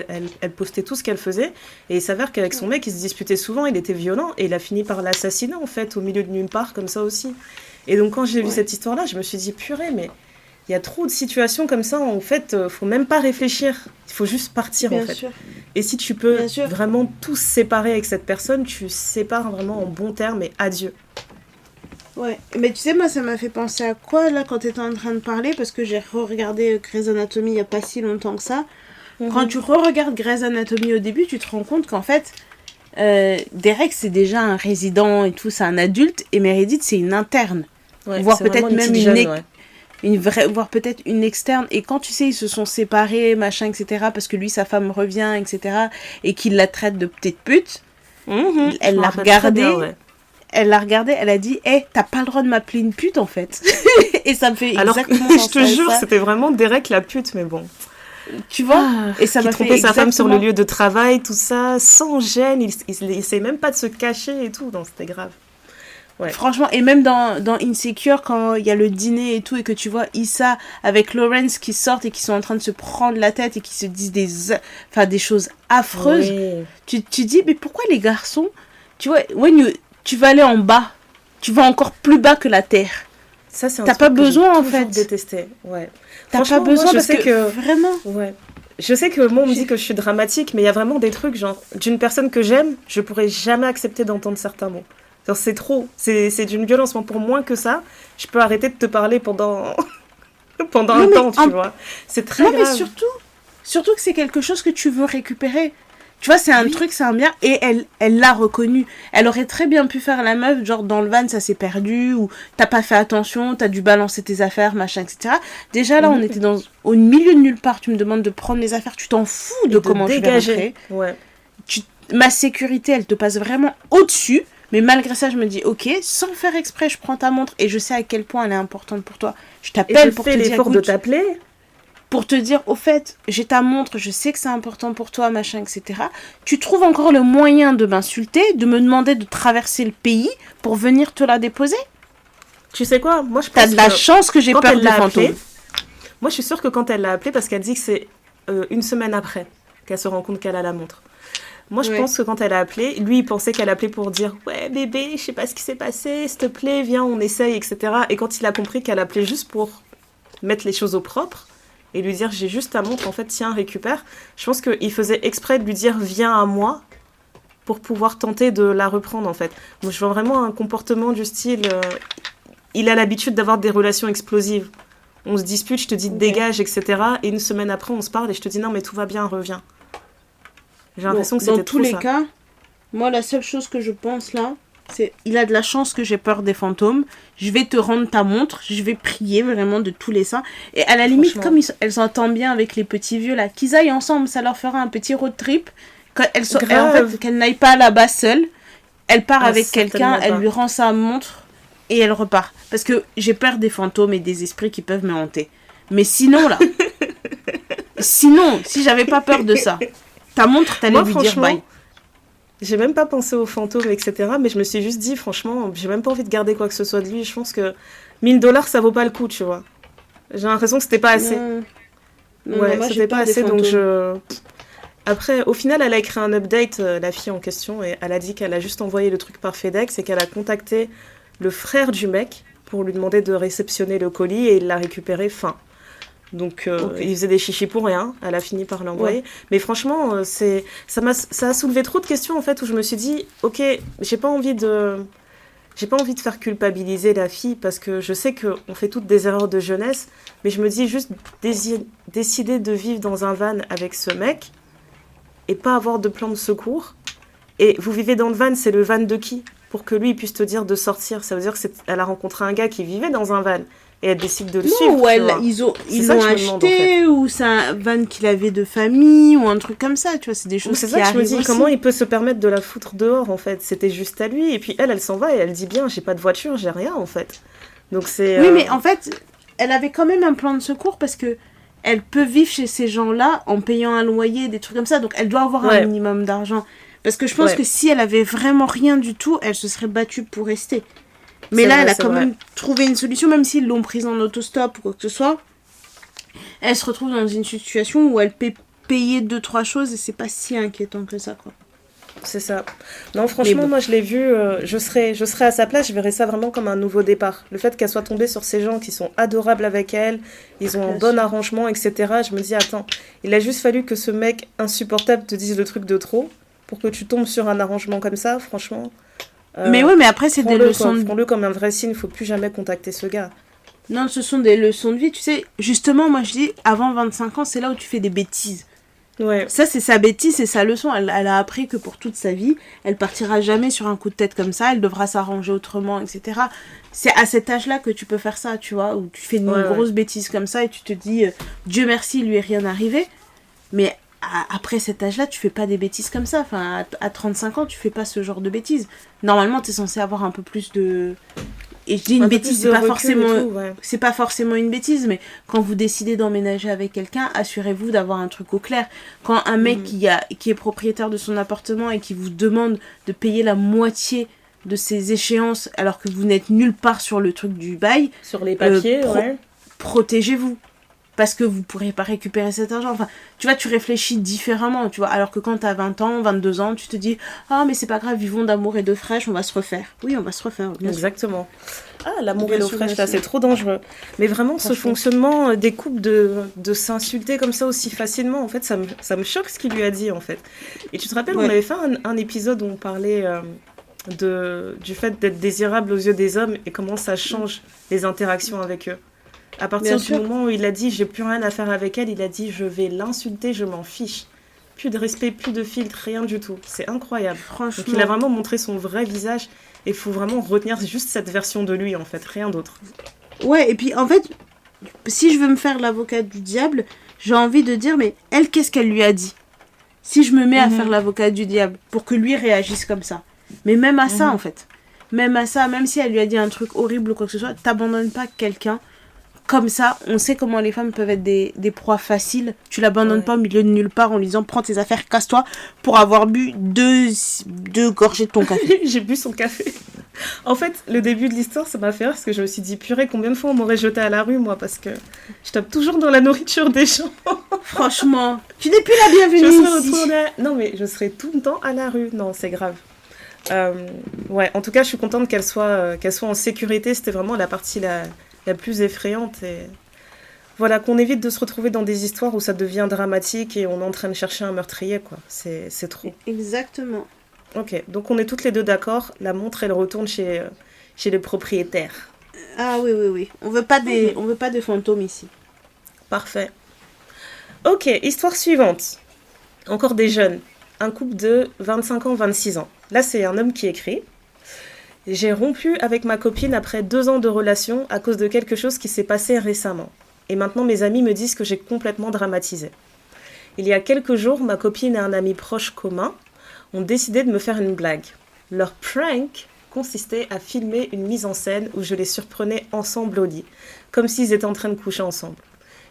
Elle postait tout ce qu'elle faisait. Et il s'avère qu'avec son mec, ils se disputaient souvent, il était violent. Et il a fini par l'assassiner, en fait, au milieu de nulle part, comme ça aussi. Et donc, quand j'ai vu cette histoire-là, je me suis dit, purée, mais il y a trop de situations comme ça, en fait, faut même pas réfléchir. Il faut juste partir, en fait. Sûr. Et si tu peux vraiment tout séparer avec cette personne, tu sépares vraiment en bons termes et adieu. Ouais, mais tu sais, moi, ça m'a fait penser à quoi, là, quand t'étais en train de parler, parce que j'ai re-regardé Grey's Anatomy il y a pas si longtemps que ça. Quand tu re-regardes Grey's Anatomy au début, tu te rends compte qu'en fait, Derek, c'est déjà un résident et tout, c'est un adulte, et Meredith, c'est une interne. Ouais, voire peut-être même voire peut-être une externe. Et quand tu sais, ils se sont séparés, machin, etc., parce que lui, sa femme revient, etc., et qu'il la traite de petite pute, elle l'a regardé. Elle l'a regardé, elle a dit hey, t'as pas le droit de m'appeler une pute en fait. Et ça me fait exactement je te jure, c'était vraiment Derek la pute, mais bon. Tu vois et ça m'a fait trompait sa femme sur le lieu de travail, tout ça, sans gêne. Il essayait même pas de se cacher et tout, donc c'était grave. Ouais. Franchement, et même dans Insecure, quand il y a le dîner et tout, et que tu vois Issa avec Lawrence qui sortent et qui sont en train de se prendre la tête et qui se disent des choses affreuses, tu dis, mais pourquoi les garçons, tu vois, tu vas aller en bas, tu vas encore plus bas que la terre. Ça, c'est un T'as truc pas besoin, en fait. Détesté. Ouais. T'as pas besoin moi, parce que vraiment. Ouais. Je sais que moi, on me dit que je suis dramatique, mais il y a vraiment des trucs, genre, d'une personne que j'aime, je pourrais jamais accepter d'entendre certains mots. Genre, c'est trop. C'est d'une violence. Pour moins que ça, je peux arrêter de te parler pendant un temps, tu vois. C'est très grave. Mais surtout que c'est quelque chose que tu veux récupérer. Tu vois, c'est un truc, c'est un bien. Et elle l'a reconnu. Elle aurait très bien pu faire la meuf, genre dans le van, ça s'est perdu, ou t'as pas fait attention, t'as dû balancer tes affaires, machin, etc. Déjà là, on était au milieu de nulle part. Tu me demandes de prendre mes affaires, tu t'en fous de comment dégager. Je vais rentrer. Ouais. Ma sécurité, elle te passe vraiment au-dessus. Mais malgré ça, je me dis, ok, sans faire exprès, je prends ta montre et je sais à quel point elle est importante pour toi. Je t'appelle pour te dire, l'effort de t'appeler. Pour te dire, au fait, j'ai ta montre, je sais que c'est important pour toi, machin, etc. Tu trouves encore le moyen de m'insulter, de me demander de traverser le pays pour venir te la déposer? Tu sais quoi? Moi, je pense T'as de la chance que j'ai peur des fantômes. Moi, je suis sûre que quand elle l'a appelé, parce qu'elle dit que c'est une semaine après qu'elle se rend compte qu'elle a la montre. Moi, je pense que quand elle a appelé, lui, il pensait qu'elle appelait pour dire « Ouais, bébé, je sais pas ce qui s'est passé, s'il te plaît, viens, on essaye, etc. » Et quand il a compris qu'elle appelait juste pour mettre les choses au propre, et lui dire j'ai juste ta montre, en fait, tiens, récupère. Je pense qu'il faisait exprès de lui dire viens à moi pour pouvoir tenter de la reprendre, en fait. Moi, je vois vraiment un comportement du style il a l'habitude d'avoir des relations explosives. On se dispute, je te dis dégage, etc. Et une semaine après, on se parle et je te dis non, mais tout va bien, reviens. J'ai l'impression que c'était dans tous les cas, moi, la seule chose que je pense là, c'est il a de la chance que j'ai peur des fantômes. Je vais te rendre ta montre. Je vais prier vraiment de tous les saints. Et à la limite, comme elles s'entendent bien avec les petits vieux là, qu'ils aillent ensemble, ça leur fera un petit road trip. En fait, qu'elle n'aille pas là-bas seule. Elle part avec quelqu'un, elle lui rend sa montre et elle repart. Parce que j'ai peur des fantômes et des esprits qui peuvent me hanter. Mais sinon là, si j'avais pas peur de ça, ta montre, t'allais lui dire bye. J'ai même pas pensé aux fantômes, etc. Mais je me suis juste dit, franchement, j'ai même pas envie de garder quoi que ce soit de lui. Je pense que $1000, ça vaut pas le coup, tu vois. J'ai l'impression que c'était pas assez. Non, c'était pas assez, donc Après, au final, elle a écrit un update, la fille en question, et elle a dit qu'elle a juste envoyé le truc par FedEx et qu'elle a contacté le frère du mec pour lui demander de réceptionner le colis et il l'a récupéré fin. Donc, il faisait des chichis pour rien. Elle a fini par l'envoyer. Ouais. Mais franchement, ça a soulevé trop de questions, en fait, où je me suis dit, ok, j'ai pas envie de faire culpabiliser la fille, parce que je sais qu'on fait toutes des erreurs de jeunesse, mais je me dis juste décider de vivre dans un van avec ce mec et pas avoir de plan de secours Et vous vivez dans le van, c'est le van de qui? Pour que lui il puisse te dire de sortir. Ça veut dire qu'elle a rencontré un gars qui vivait dans un van. Et elle décide de le suivre. Ou ils l'ont acheté, ou c'est un van qu'il avait de famille, ou un truc comme ça, tu vois, c'est des choses qui arrivent. C'est ça que je me dis, aussi. Comment il peut se permettre de la foutre dehors, en fait? C'était juste à lui, et puis elle s'en va, et elle dit bien, j'ai pas de voiture, j'ai rien, en fait. Donc c'est... Oui, mais en fait, elle avait quand même un plan de secours, parce que elle peut vivre chez ces gens-là en payant un loyer, des trucs comme ça, donc elle doit avoir un minimum d'argent. Parce que je pense que si elle avait vraiment rien du tout, elle se serait battue pour rester. Mais là, elle a quand même trouvé une solution, même s'ils l'ont prise en autostop ou quoi que ce soit. Elle se retrouve dans une situation où elle peut payer 2-3 choses et c'est pas si inquiétant que ça, quoi. C'est ça. Non, franchement, moi, je l'ai vu, je serais à sa place, je verrais ça vraiment comme un nouveau départ. Le fait qu'elle soit tombée sur ces gens qui sont adorables avec elle, ils ont un bon arrangement, etc. Je me dis, attends, il a juste fallu que ce mec insupportable te dise le truc de trop pour que tu tombes sur un arrangement comme ça, franchement... mais oui, mais après, c'est des leçons de... Prends-le comme un vrai signe, il faut plus jamais contacter ce gars. Non, ce sont des leçons de vie, tu sais. Justement, moi, je dis, avant 25 ans, c'est là où tu fais des bêtises. Ouais. Ça, c'est sa bêtise, c'est sa leçon. Elle a appris que pour toute sa vie, elle partira jamais sur un coup de tête comme ça, elle devra s'arranger autrement, etc. C'est à cet âge-là que tu peux faire ça, tu vois, où tu fais une grosse bêtise comme ça et tu te dis, Dieu merci, il lui est rien arrivé. Mais... après cet âge-là, tu fais pas des bêtises comme ça. Enfin, à 35 ans, tu fais pas ce genre de bêtises. Normalement, t'es censé avoir un peu plus de... Et je dis une bêtise, c'est pas forcément une bêtise, mais quand vous décidez d'emménager avec quelqu'un, assurez-vous d'avoir un truc au clair. Quand un mec qui est propriétaire de son appartement et qui vous demande de payer la moitié de ses échéances alors que vous n'êtes nulle part sur le truc du bail... Sur les papiers, protégez-vous. Parce que vous pourrez pas récupérer cet argent. Enfin, tu vois, tu réfléchis différemment, tu vois. Alors que quand t'as 20 ans, 22 ans, tu te dis « Ah, mais c'est pas grave, vivons d'amour et d'eau fraîche, on va se refaire. » Oui, on va se refaire, bien Exactement. Sûr. Ah, l'amour et l'eau fraîche, là, c'est trop dangereux. Mais vraiment, ce fonctionnement des couples de s'insulter comme ça aussi facilement, en fait, ça me choque ce qu'il lui a dit, en fait. Et tu te rappelles, on avait fait un épisode où on parlait du fait d'être désirable aux yeux des hommes et comment ça change les interactions avec eux. À partir du moment où il a dit « j'ai plus rien à faire avec elle », il a dit « je vais l'insulter, je m'en fiche ». Plus de respect, plus de filtre, rien du tout. C'est incroyable. Franchement. Donc il a vraiment montré son vrai visage et il faut vraiment retenir juste cette version de lui, en fait, rien d'autre. Ouais, et puis en fait, si je veux me faire l'avocate du diable, j'ai envie de dire, mais elle, qu'est-ce qu'elle lui a dit? Si je me mets à faire l'avocate du diable, pour que lui réagisse comme ça. Mais même à ça, en fait. Même à ça, même si elle lui a dit un truc horrible ou quoi que ce soit, t'abandonnes pas quelqu'un. Comme ça, on sait comment les femmes peuvent être des proies faciles. Tu l'abandonnes pas au milieu de nulle part en lui disant « Prends tes affaires, casse-toi » pour avoir bu deux gorgées de ton café. J'ai bu son café. En fait, le début de l'histoire, ça m'a fait rire parce que je me suis dit « Purée, combien de fois on m'aurait jeté à la rue, moi ?» Parce que je tape toujours dans la nourriture des gens. Franchement, tu n'es plus la bienvenue ici. Non, mais je serai tout le temps à la rue. Non, c'est grave. Ouais, en tout cas, je suis contente qu'elle soit en sécurité. C'était vraiment la partie la plus effrayante. Et voilà, qu'on évite de se retrouver dans des histoires où ça devient dramatique et on est en train de chercher un meurtrier, quoi. C'est trop. Exactement. Ok, donc on est toutes les deux d'accord. La montre, elle retourne chez le propriétaire. Ah oui. On veut pas de fantômes ici. Parfait. Ok, histoire suivante. Encore des jeunes. Un couple de 25 ans, 26 ans. Là, c'est un homme qui écrit. J'ai rompu avec ma copine après 2 ans de relation à cause de quelque chose qui s'est passé récemment. Et maintenant, mes amis me disent que j'ai complètement dramatisé. Il y a quelques jours, ma copine et un ami proche commun ont décidé de me faire une blague. Leur prank consistait à filmer une mise en scène où je les surprenais ensemble au lit, comme s'ils étaient en train de coucher ensemble.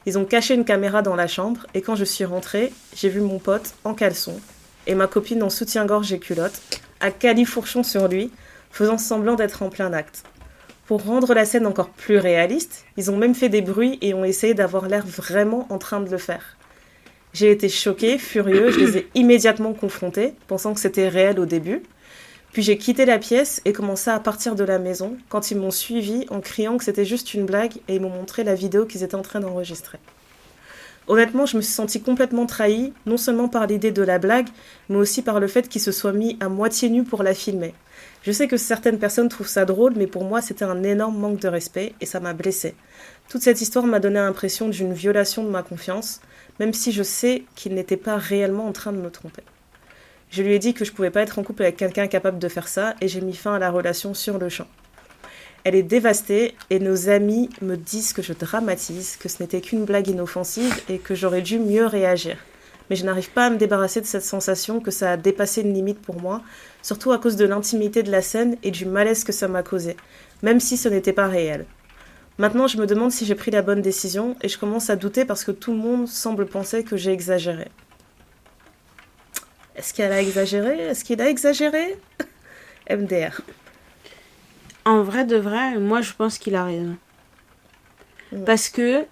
Ils ont caché une caméra dans la chambre et quand je suis rentrée, j'ai vu mon pote en caleçon et ma copine en soutien-gorge et culotte, à califourchon sur lui, faisant semblant d'être en plein acte. Pour rendre la scène encore plus réaliste, ils ont même fait des bruits et ont essayé d'avoir l'air vraiment en train de le faire. J'ai été choquée, furieux, je les ai immédiatement confrontés, pensant que c'était réel au début. Puis j'ai quitté la pièce et commencé à partir de la maison quand ils m'ont suivi en criant que c'était juste une blague et ils m'ont montré la vidéo qu'ils étaient en train d'enregistrer. Honnêtement, je me suis sentie complètement trahie, non seulement par l'idée de la blague, mais aussi par le fait qu'ils se soient mis à moitié nus pour la filmer. Je sais que certaines personnes trouvent ça drôle, mais pour moi, c'était un énorme manque de respect et ça m'a blessée. Toute cette histoire m'a donné l'impression d'une violation de ma confiance, même si je sais qu'ils n'étaient pas réellement en train de me tromper. Je lui ai dit que je pouvais pas être en couple avec quelqu'un capable de faire ça et j'ai mis fin à la relation sur le champ. Elle est dévastée et nos amis me disent que je dramatise, que ce n'était qu'une blague inoffensive et que j'aurais dû mieux réagir. Mais je n'arrive pas à me débarrasser de cette sensation que ça a dépassé une limite pour moi, surtout à cause de l'intimité de la scène et du malaise que ça m'a causé, même si ce n'était pas réel. Maintenant, je me demande si j'ai pris la bonne décision et je commence à douter parce que tout le monde semble penser que j'ai exagéré. Est-ce qu'elle a exagéré? Est-ce qu'il a exagéré? MDR. En vrai de vrai, moi je pense qu'il a raison. Parce que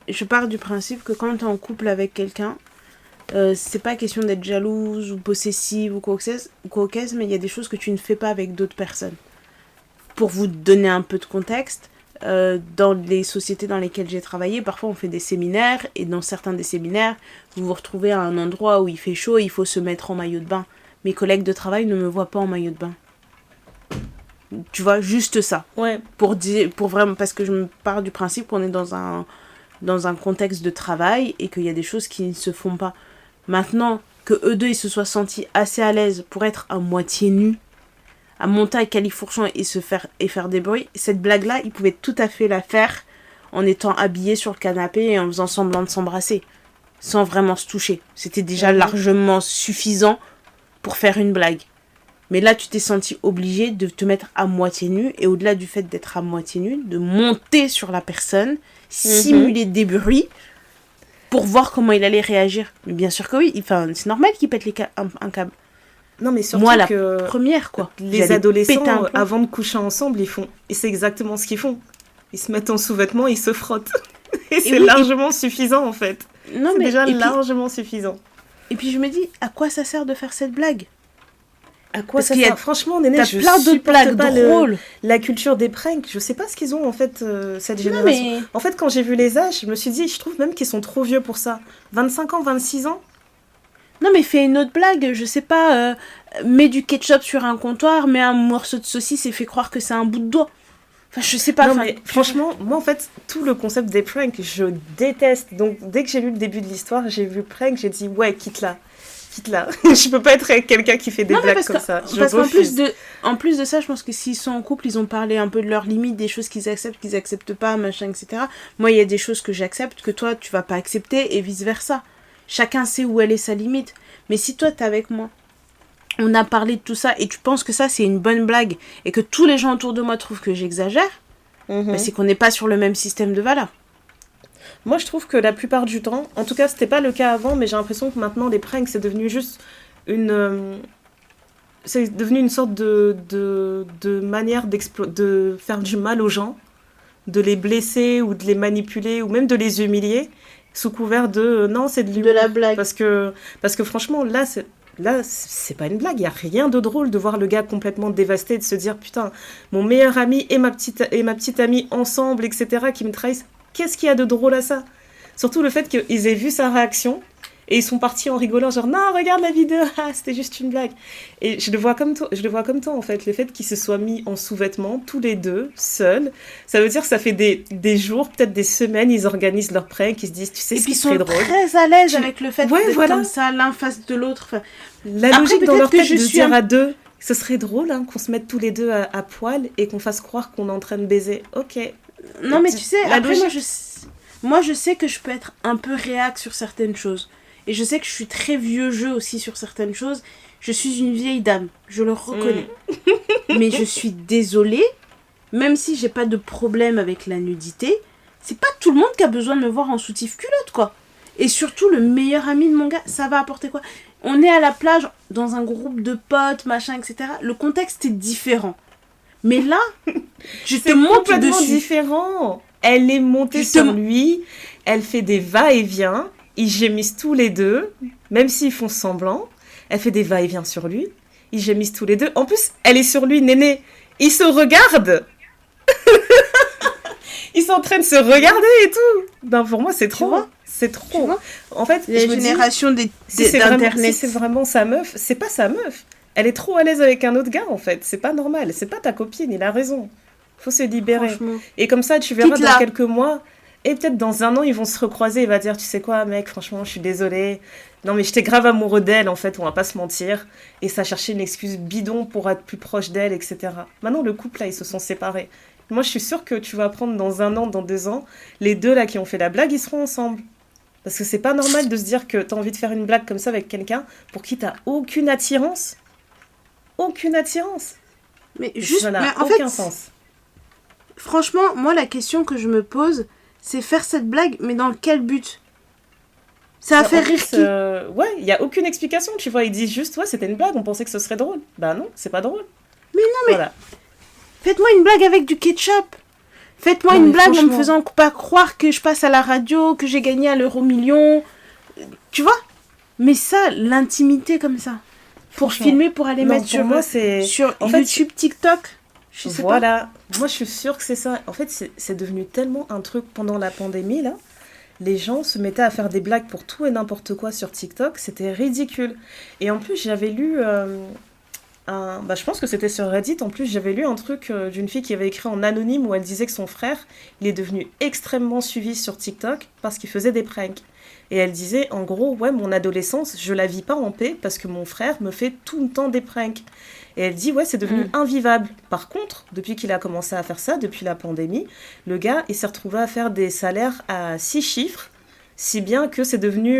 je pars du principe que quand tu es en couple avec quelqu'un, c'est pas question d'être jalouse ou possessive ou quoi que ce, mais il y a des choses que tu ne fais pas avec d'autres personnes. Pour vous donner un peu de contexte, dans les sociétés dans lesquelles j'ai travaillé, parfois on fait des séminaires, et dans certains des séminaires, vous vous retrouvez à un endroit où il fait chaud, il faut se mettre en maillot de bain. Mes collègues de travail ne me voient pas en maillot de bain. Tu vois, juste ça. Ouais. Pour vraiment, parce que je me pars du principe qu'on est dans un contexte de travail et qu'il y a des choses qui ne se font pas. Maintenant, que eux deux, ils se soient sentis assez à l'aise pour être à moitié nus, à monter à califourchon et faire des bruits, cette blague-là, ils pouvaient tout à fait la faire en étant habillés sur le canapé et en faisant semblant de s'embrasser, sans vraiment se toucher. C'était déjà largement suffisant pour faire une blague. Mais là, tu t'es senti obligé de te mettre à moitié nu, et au-delà du fait d'être à moitié nu, de monter sur la personne, simuler des bruits, pour voir comment il allait réagir. Mais bien sûr que oui, c'est normal qu'il pète un câble. Non, mais surtout moi, la que première, quoi. Les adolescents, avant de coucher ensemble, ils font... Et c'est exactement ce qu'ils font. Ils se mettent en sous-vêtements, ils se frottent. Et c'est largement suffisant, en fait. Non, c'est déjà largement suffisant. Et puis je me dis, à quoi ça sert de faire cette blague? À quoi ça sert? Franchement, Néné, je plein d'autres blagues drôles. La culture des pranks, je sais pas ce qu'ils ont en fait cette génération. Non, mais... En fait, quand j'ai vu les âges, je me suis dit, je trouve même qu'ils sont trop vieux pour ça. 25 ans, 26 ans. Non, mais fais une autre blague, je sais pas, mets du ketchup sur un comptoir, mets un morceau de saucisse et fais croire que c'est un bout de doigt. Enfin, je sais pas. Non, mais franchement, moi en fait, tout le concept des pranks, je déteste. Donc, dès que j'ai lu le début de l'histoire, j'ai vu prank, j'ai dit, ouais, quitte-la. Je peux pas être avec quelqu'un qui fait des blagues comme ça. Parce qu'en plus de ça, je pense que s'ils sont en couple, ils ont parlé un peu de leurs limites, des choses qu'ils acceptent pas, machin, etc. Moi, il y a des choses que j'accepte que toi, tu vas pas accepter et vice-versa. Chacun sait où elle est sa limite. Mais si toi, t'es avec moi, on a parlé de tout ça et tu penses que ça, c'est une bonne blague et que tous les gens autour de moi trouvent que j'exagère, bah, c'est qu'on n'est pas sur le même système de valeurs. Moi, je trouve que la plupart du temps, en tout cas, c'était pas le cas avant, mais j'ai l'impression que maintenant, les pranks, c'est devenu juste c'est devenu une sorte de manière de faire du mal aux gens, de les blesser ou de les manipuler ou même de les humilier sous couvert de non, c'est de l'humour. De la blague. Parce que franchement, là, c'est pas une blague. Il n'y a rien de drôle de voir le gars complètement dévasté, de se dire putain, mon meilleur ami et ma petite amie ensemble, etc., qui me trahissent. Qu'est-ce qu'il y a de drôle à ça? Surtout le fait qu'ils aient vu sa réaction et ils sont partis en rigolant, genre non, regarde la vidéo, c'était juste une blague. Et je le vois comme toi en fait, le fait qu'ils se soient mis en sous-vêtements, tous les deux, seuls, ça veut dire que ça fait des jours, peut-être des semaines, ils organisent leur prank, ils se disent, tu sais, ce qui serait drôle. Ils sont très à l'aise avec le fait d'être comme ça, l'un face de l'autre. Enfin, la logique dans leur tête de dire à deux, ce serait drôle qu'on se mette tous les deux à poil et qu'on fasse croire qu'on est en train de baiser. Ok. Non, mais tu sais, après, moi, je sais que je peux être un peu réac sur certaines choses. Et je sais que je suis très vieux jeu aussi sur certaines choses. Je suis une vieille dame, je le reconnais. Mais je suis désolée, même si j'ai pas de problème avec la nudité, c'est pas tout le monde qui a besoin de me voir en soutif culotte, quoi. Et surtout, le meilleur ami de mon gars, ça va apporter quoi? On est à la plage, dans un groupe de potes, machin, etc. Le contexte est différent. Mais là, je te montre dessus. C'est différent. Elle est montée sur lui, elle fait des va-et-vient, ils gémissent tous les deux, même s'ils font semblant. Elle fait des va-et-vient sur lui, ils gémissent tous les deux. En plus, elle est sur lui, Néné. Ils se regardent. Ils sont en train de se regarder et tout. Ben, pour moi, c'est trop. C'est trop. En fait, la génération d'Internet. Si c'est vraiment sa meuf, c'est pas sa meuf. Elle est trop à l'aise avec un autre gars, en fait. C'est pas normal. C'est pas ta copine, il a raison. Faut se libérer. Et comme ça, tu verras dans quelques mois, Et peut-être dans un an, ils vont se recroiser. Il va dire, tu sais quoi, mec, franchement, je suis désolée. Non, mais j'étais grave amoureux d'elle, en fait, on va pas se mentir. Et ça cherchait une excuse bidon pour être plus proche d'elle, etc. Maintenant, le couple, là, ils se sont séparés. Moi, je suis sûre que tu vas apprendre dans un an, dans 2 ans, les deux, là, qui ont fait la blague, ils seront ensemble. Parce que c'est pas normal de se dire que t'as envie de faire une blague comme ça avec quelqu'un pour qui t'as aucune attirance. Aucune attirance. Mais juste, Ça n'a mais en aucun fait, sens. franchement, moi, la question que je me pose, c'est faire cette blague, mais dans quel but? Ça a Bah, fait en rire plus, qui? ouais, il y a aucune explication, tu vois. Ils disent juste, ouais, c'était une blague, on pensait que ce serait drôle. Bah non, c'est pas drôle. Mais non, mais Voilà. faites-moi une blague avec du ketchup. Faites-moi Non, une mais blague en me franchement, faisant pas croire que je passe à la radio, que j'ai gagné à l'euro-million. Tu vois? Mais ça, l'intimité comme ça. Pour franchement. filmer, pour aller Non, mettre pour moi, c'est. sur En fait, YouTube, TikTok. Je sais pas. voilà. Moi, je suis sûre que c'est ça. En fait, c'est devenu tellement un truc pendant la pandémie, là. Les gens se mettaient à faire des blagues pour tout et n'importe quoi sur TikTok. C'était ridicule. Et en plus, j'avais lu bah, je pense que c'était sur Reddit. En plus, j'avais lu un truc d'une fille qui avait écrit en anonyme où elle disait que son frère, il est devenu extrêmement suivi sur TikTok parce qu'il faisait des pranks. Et elle disait, en gros, ouais, mon adolescence, je la vis pas en paix parce que mon frère me fait tout le temps des pranks. Et elle dit, ouais, c'est devenu invivable. Par contre, depuis qu'il a commencé à faire ça, depuis la pandémie, le gars, il s'est retrouvé à faire des salaires à 6 chiffres, si bien que c'est devenu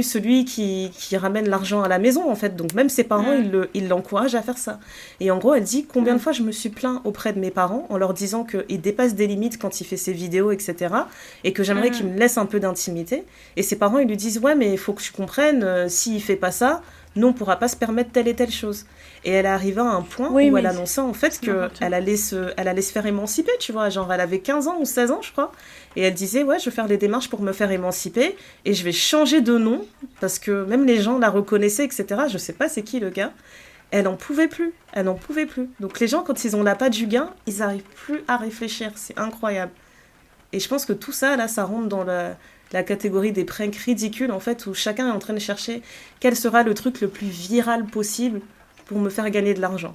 celui qui ramène l'argent à la maison, en fait. Donc même ses parents, ils l'encouragent à faire ça. Et en gros, elle dit, combien de fois je me suis plaint auprès de mes parents en leur disant qu'il dépasse des limites quand il fait ses vidéos, etc. Et que j'aimerais qu'il me laisse un peu d'intimité. Et ses parents, ils lui disent, ouais, mais il faut que tu comprennes, s'il fait pas ça, nous, on pourra pas se permettre telle et telle chose. Et elle est arrivée à un point Oui, où mais elle annonçait en fait c'est n'importe quoi. elle allait se faire émanciper, tu vois. Genre, elle avait 15 ans ou 16 ans, je crois. Et elle disait, ouais, je vais faire les démarches pour me faire émanciper et je vais changer de nom parce que même les gens la reconnaissaient, etc. Je sais pas c'est qui le gars. Elle en pouvait plus. Elle en pouvait plus. Donc les gens, quand ils ont la patte du gain, ils arrivent plus à réfléchir. C'est incroyable. Et je pense que tout ça, là, ça rentre dans la catégorie des pranks ridicules, en fait, où chacun est en train de chercher quel sera le truc le plus viral possible pour me faire gagner de l'argent.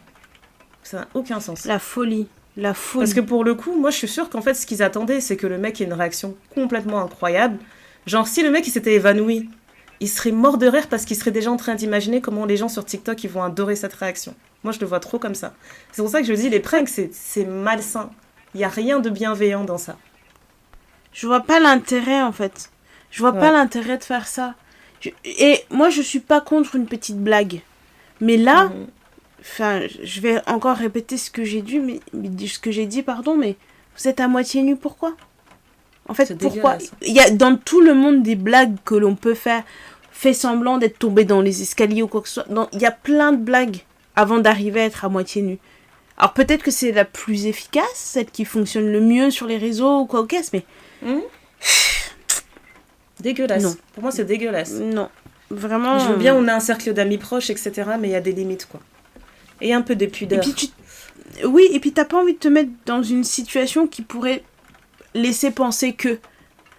Ça n'a aucun sens. La folie. La folie. Parce que pour le coup, moi, je suis sûre qu'en fait, ce qu'ils attendaient, c'est que le mec ait une réaction complètement incroyable. Genre, si le mec, il s'était évanoui, il serait mort de rire parce qu'il serait déjà en train d'imaginer comment les gens sur TikTok, ils vont adorer cette réaction. Moi, je le vois trop comme ça. C'est pour ça que je dis, les pranks, c'est malsain. Il n'y a rien de bienveillant dans ça. Je vois pas l'intérêt, en fait. Je vois pas l'intérêt de faire ça. Et moi, je suis pas contre une petite blague. Mais là, enfin, je vais encore répéter ce que j'ai dit, mais vous êtes à moitié nu, pourquoi? En fait, C'est pourquoi? dégueulasse. Il y a dans tout le monde des blagues que l'on peut faire, fait semblant d'être tombé dans les escaliers ou quoi que ce soit. Il y a plein de blagues avant d'arriver à être à moitié nu. Alors peut-être que c'est la plus efficace, celle qui fonctionne le mieux sur les réseaux ou quoi qu'est-ce, mais Dégueulasse. non. Pour moi, c'est dégueulasse. Non, vraiment. Je veux bien, on a un cercle d'amis proches, etc. Mais il y a des limites, quoi. Et un peu de Et pudeur. puis oui, et puis t'as pas envie de te mettre dans une situation qui pourrait laisser penser que.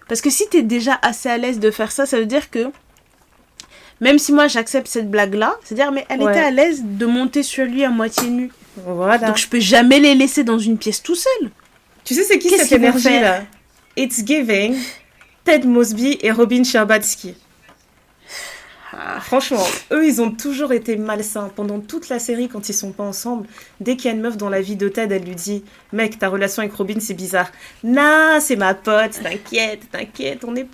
Parce que si t'es déjà assez à l'aise de faire ça, ça veut dire que même si moi j'accepte cette blague-là, c'est-à-dire mais elle était à l'aise de monter sur lui à moitié nu. Voilà. Donc je peux jamais les laisser dans une pièce tout seul. Tu sais, c'est qui Qu'est-ce cette qu'ils vont énergie, faire là? It's Giving, Ted Mosby et Robin Scherbatsky. Franchement, eux, ils ont toujours été malsains. Pendant toute la série, quand ils sont pas ensemble, dès qu'il y a une meuf dans la vie de Ted, elle lui dit « Mec, ta relation avec Robin, c'est bizarre. »« Nah, c'est ma pote, t'inquiète, on est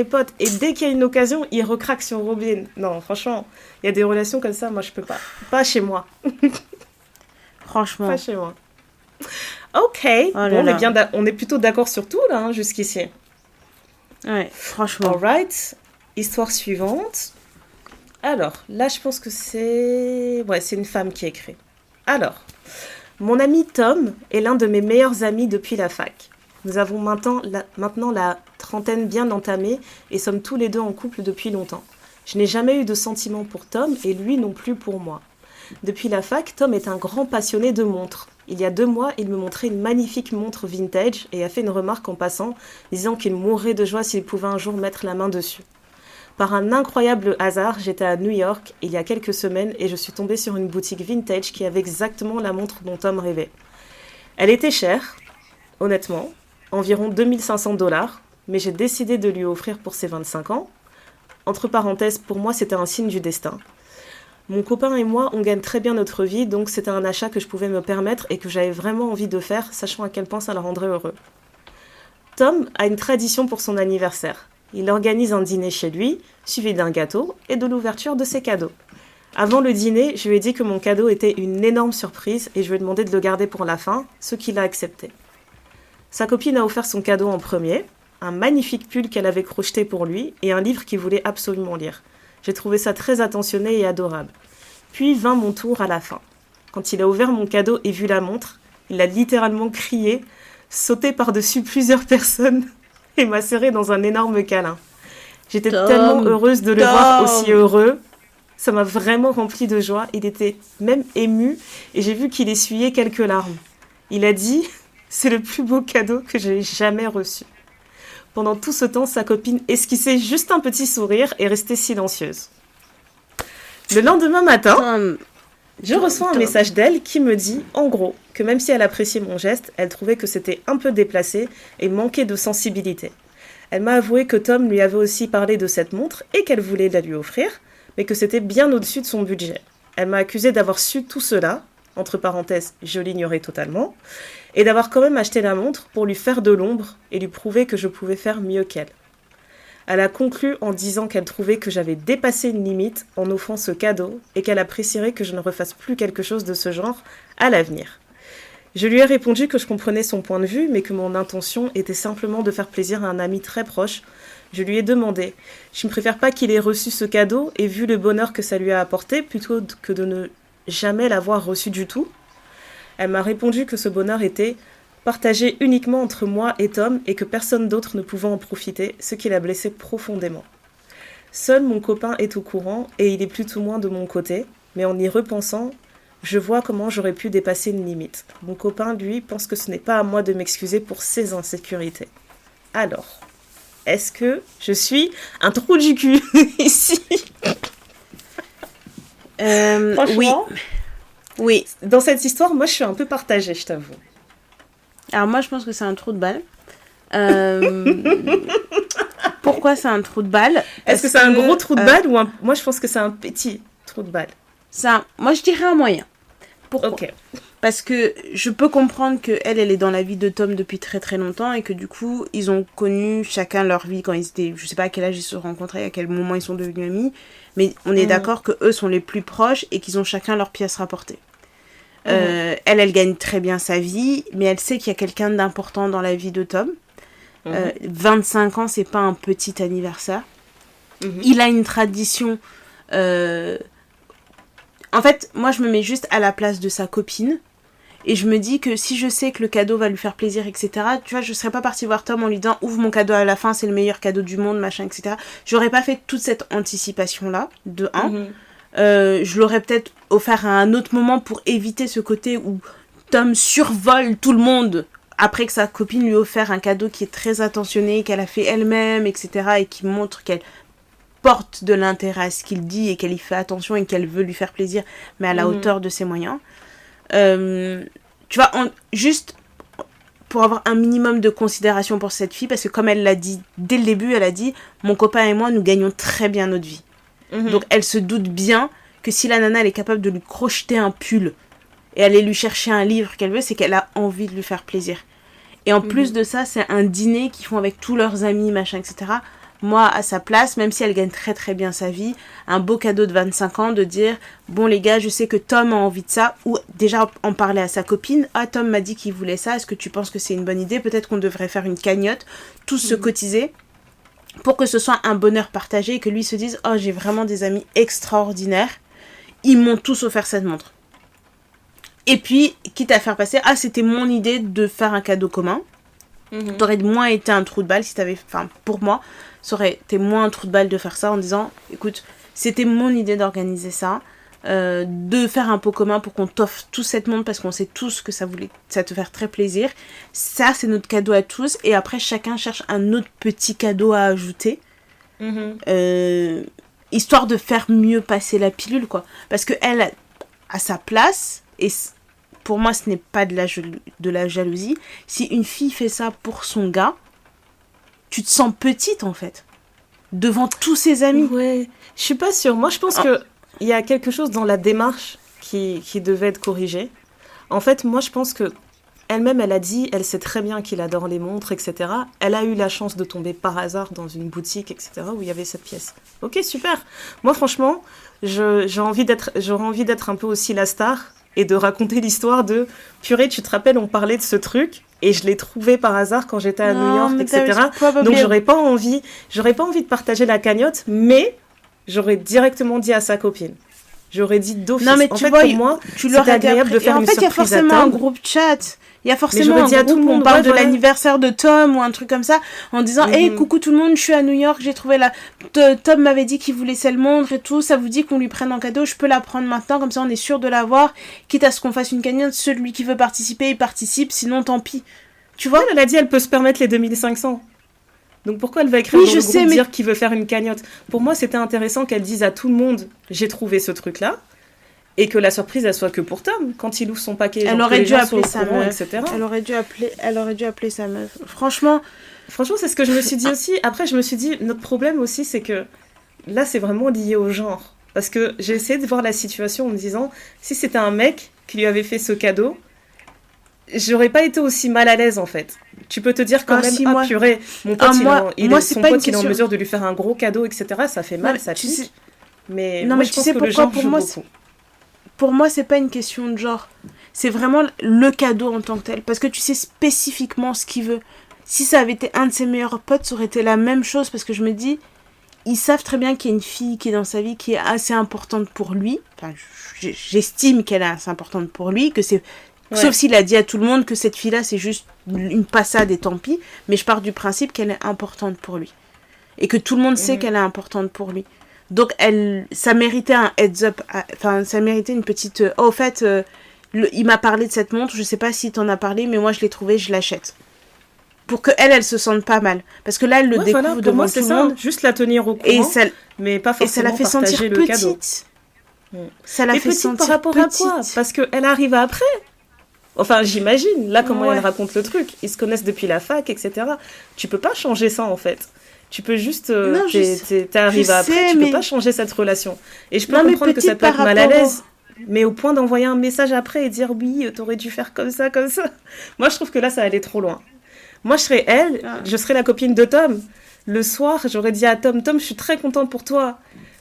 potes. » Et dès qu'il y a une occasion, il recraque sur Robin. Non, franchement, il y a des relations comme ça, moi, je peux pas. Pas chez moi. Franchement. Pas chez moi. Ok, bon, on est plutôt d'accord sur tout, là, hein, jusqu'ici. Ouais, franchement. Alright, histoire suivante. Alors, là, je pense que c'est une femme qui écrit. Alors, mon ami Tom est l'un de mes meilleurs amis depuis la fac. Nous avons maintenant la trentaine bien entamée et sommes tous les deux en couple depuis longtemps. Je n'ai jamais eu de sentiments pour Tom et lui non plus pour moi. Depuis la fac, Tom est un grand passionné de montres. Il y a 2 mois, il me montrait une magnifique montre vintage et a fait une remarque en passant, disant qu'il mourrait de joie s'il pouvait un jour mettre la main dessus. Par un incroyable hasard, j'étais à New York il y a quelques semaines et je suis tombée sur une boutique vintage qui avait exactement la montre dont Tom rêvait. Elle était chère, honnêtement, environ 2500 $, mais j'ai décidé de lui offrir pour ses 25 ans. Entre parenthèses, pour moi, c'était un signe du destin. Mon copain et moi, on gagne très bien notre vie, donc c'était un achat que je pouvais me permettre et que j'avais vraiment envie de faire, sachant à quel point ça le rendrait heureux. Tom a une tradition pour son anniversaire. Il organise un dîner chez lui, suivi d'un gâteau et de l'ouverture de ses cadeaux. Avant le dîner, je lui ai dit que mon cadeau était une énorme surprise et je lui ai demandé de le garder pour la fin, ce qu'il a accepté. Sa copine a offert son cadeau en premier, un magnifique pull qu'elle avait crocheté pour lui et un livre qu'il voulait absolument lire. J'ai trouvé ça très attentionné et adorable. Puis vint mon tour à la fin. Quand il a ouvert mon cadeau et vu la montre, il a littéralement crié, sauté par-dessus plusieurs personnes et m'a serré dans un énorme câlin. J'étais tellement heureuse de le voir aussi heureux. Ça m'a vraiment rempli de joie. Il était même ému et j'ai vu qu'il essuyait quelques larmes. Il a dit « C'est le plus beau cadeau que j'ai jamais reçu ». Pendant tout ce temps, sa copine esquissait juste un petit sourire et restait silencieuse. Le lendemain matin, je reçois un message d'elle qui me dit, en gros, que même si elle appréciait mon geste, elle trouvait que c'était un peu déplacé et manquait de sensibilité. Elle m'a avoué que Tom lui avait aussi parlé de cette montre et qu'elle voulait la lui offrir, mais que c'était bien au-dessus de son budget. Elle m'a accusé d'avoir su tout cela, entre parenthèses, je l'ignorais totalement, et d'avoir quand même acheté la montre pour lui faire de l'ombre et lui prouver que je pouvais faire mieux qu'elle. Elle a conclu en disant qu'elle trouvait que j'avais dépassé une limite en offrant ce cadeau et qu'elle apprécierait que je ne refasse plus quelque chose de ce genre à l'avenir. Je lui ai répondu que je comprenais son point de vue, mais que mon intention était simplement de faire plaisir à un ami très proche. Je lui ai demandé « Je ne préfère pas qu'il ait reçu ce cadeau et vu le bonheur que ça lui a apporté plutôt que de ne jamais l'avoir reçu du tout ?» Elle m'a répondu que ce bonheur était partagé uniquement entre moi et Tom et que personne d'autre ne pouvait en profiter, ce qui l'a blessé profondément. Seul mon copain est au courant et il est plus ou moins de mon côté, mais en y repensant, je vois comment j'aurais pu dépasser une limite. Mon copain, lui, pense que ce n'est pas à moi de m'excuser pour ses insécurités. Alors, est-ce que je suis un trou du cul ici? Franchement, oui. Dans cette histoire, moi, je suis un peu partagée, je t'avoue. Alors moi, je pense que c'est un trou de balle. Pourquoi c'est un trou de balle? Est-ce que c'est un gros trou de balle ou un... Moi, je pense que c'est un petit trou de balle. Moi, je dirais un moyen. Pourquoi? Ok. Parce que je peux comprendre qu'elle est dans la vie de Tom depuis très très longtemps et que du coup, ils ont connu chacun leur vie quand ils étaient... Je sais pas à quel âge ils se sont rencontrés, à quel moment ils sont devenus amis, mais on est d'accord qu'eux sont les plus proches et qu'ils ont chacun leur pièce rapportée. Elle gagne très bien sa vie, mais elle sait qu'il y a quelqu'un d'important dans la vie de Tom. 25 ans, c'est pas un petit anniversaire. Il a une tradition. En fait, moi, je me mets juste à la place de sa copine. Et je me dis que si je sais que le cadeau va lui faire plaisir, etc., tu vois, je serais pas partie voir Tom en lui disant « Ouvre mon cadeau à la fin, c'est le meilleur cadeau du monde, machin, etc. » J'aurais pas fait toute cette anticipation-là, de 1. Je l'aurais peut-être offert à un autre moment pour éviter ce côté où Tom survole tout le monde après que sa copine lui a offert un cadeau qui est très attentionné, qu'elle a fait elle-même, etc. et qui montre qu'elle porte de l'intérêt à ce qu'il dit et qu'elle y fait attention et qu'elle veut lui faire plaisir, mais à la hauteur de ses moyens. Tu vois, juste pour avoir un minimum de considération pour cette fille, parce que comme elle l'a dit dès le début, elle a dit « Mon copain et moi, nous gagnons très bien notre vie. » Donc elle se doute bien que si la nana elle est capable de lui crocheter un pull et aller lui chercher un livre qu'elle veut, c'est qu'elle a envie de lui faire plaisir. Et en plus de ça, c'est un dîner qu'ils font avec tous leurs amis, machin, etc. Moi, à sa place, même si elle gagne très très bien sa vie, un beau cadeau de 25 ans de dire « Bon les gars, je sais que Tom a envie de ça » ou déjà en parler à sa copine « Ah, Tom m'a dit qu'il voulait ça, est-ce que tu penses que c'est une bonne idée? Peut-être qu'on devrait faire une cagnotte, tous se cotiser. » pour que ce soit un bonheur partagé et que lui se dise « Oh, j'ai vraiment des amis extraordinaires. Ils m'ont tous offert cette montre. » Et puis, quitte à faire passer « Ah, c'était mon idée de faire un cadeau commun. » T'aurais moins été un trou de balle si t'avais... Enfin, pour moi, ça aurait été moins un trou de balle de faire ça en disant « Écoute, c'était mon idée d'organiser ça. De faire un pot commun pour qu'on t'offre tout cette montre parce qu'on sait tous que ça te faire très plaisir. Ça, c'est notre cadeau à tous. Et après, chacun cherche un autre petit cadeau à ajouter. Histoire de faire mieux passer la pilule, quoi. Parce que elle, à sa place, et pour moi, ce n'est pas de la jalousie. Si une fille fait ça pour son gars, tu te sens petite, en fait. Devant tous ses amis. Ouais, je suis pas sûre. Moi, je pense que il y a quelque chose dans la démarche qui devait être corrigé. En fait, moi, je pense que elle-même, elle a dit, elle sait très bien qu'il adore les montres, etc. Elle a eu la chance de tomber par hasard dans une boutique, etc., où il y avait cette pièce. Ok, super. Moi, franchement, j'aurais envie d'être un peu aussi la star et de raconter l'histoire de purée, tu te rappelles, on parlait de ce truc et je l'ai trouvé par hasard quand j'étais à New York, etc. Donc, j'aurais pas envie de partager la cagnotte, mais j'aurais directement dit à sa copine. J'aurais dit d'office. Non, mais en tu fait, vois, pour moi, c'était agréable de faire une surprise. En fait, il y a forcément un groupe chat. Il y a forcément un groupe où on parle de l'anniversaire de Tom ou un truc comme ça, en disant hey, coucou tout le monde, je suis à New York, j'ai trouvé la... Tom m'avait dit qu'il voulait cette montre et tout, ça vous dit qu'on lui prenne en cadeau, je peux la prendre maintenant, comme ça on est sûr de l'avoir, quitte à ce qu'on fasse une cagnotte, celui qui veut participer, il participe, sinon tant pis. Tu vois, elle a dit elle peut se permettre les 2500. Donc pourquoi elle va écrire dans le groupe dire qu'il veut faire une cagnotte? Pour moi, c'était intéressant qu'elle dise à tout le monde j'ai trouvé ce truc-là. Et que la surprise, elle soit que pour Tom, quand il ouvre son paquet. Elle aurait dû appeler sa meuf. Etc. Elle aurait dû appeler sa meuf. Franchement, c'est ce que je me suis dit aussi. Après, je me suis dit, notre problème aussi, c'est que là, c'est vraiment lié au genre. Parce que j'ai essayé de voir la situation en me disant, si c'était un mec qui lui avait fait ce cadeau, j'aurais pas été aussi mal à l'aise, en fait. Tu peux te dire quand même, purée, mon pote, il est en mesure de lui faire un gros cadeau, etc. Ça fait mal, ça pique. Mais non, moi, mais tu sais pourquoi, pour moi, pour moi, c'est pas une question de genre. C'est vraiment le cadeau en tant que tel. Parce que tu sais spécifiquement ce qu'il veut. Si ça avait été un de ses meilleurs potes, ça aurait été la même chose. Parce que je me dis, ils savent très bien qu'il y a une fille qui est dans sa vie qui est assez importante pour lui. Enfin, j'estime qu'elle est assez importante pour lui. Que c'est... Ouais. Sauf s'il a dit à tout le monde que cette fille-là, c'est juste une passade et tant pis. Mais je pars du principe qu'elle est importante pour lui. Et que tout le monde sait qu'elle est importante pour lui. Donc, ça méritait un heads up, enfin, ça méritait une petite... au fait, il m'a parlé de cette montre, je sais pas si t'en as parlé, mais moi, je l'ai trouvée, je l'achète. Pour qu'elle se sente pas mal. Parce que là, elle le découvre devant tout le monde. Juste la tenir au courant, mais pas forcément partager le cadeau. Ça l'a fait sentir petite. Par rapport à quoi? Parce qu'elle arrive après. Enfin, j'imagine, là, comment elle raconte le truc. Ils se connaissent depuis la fac, etc. Tu peux pas changer ça, en fait. Tu peux juste... t'es arrivé après, tu peux pas changer cette relation. Et je peux comprendre que ça peut être mal à l'aise, mais au point d'envoyer un message après et dire « Oui, t'aurais dû faire comme ça, comme ça. » Moi, je trouve que là, ça allait trop loin. Moi, je serais elle, je serais la copine de Tom. Le soir, j'aurais dit à Tom « Tom, je suis très contente pour toi.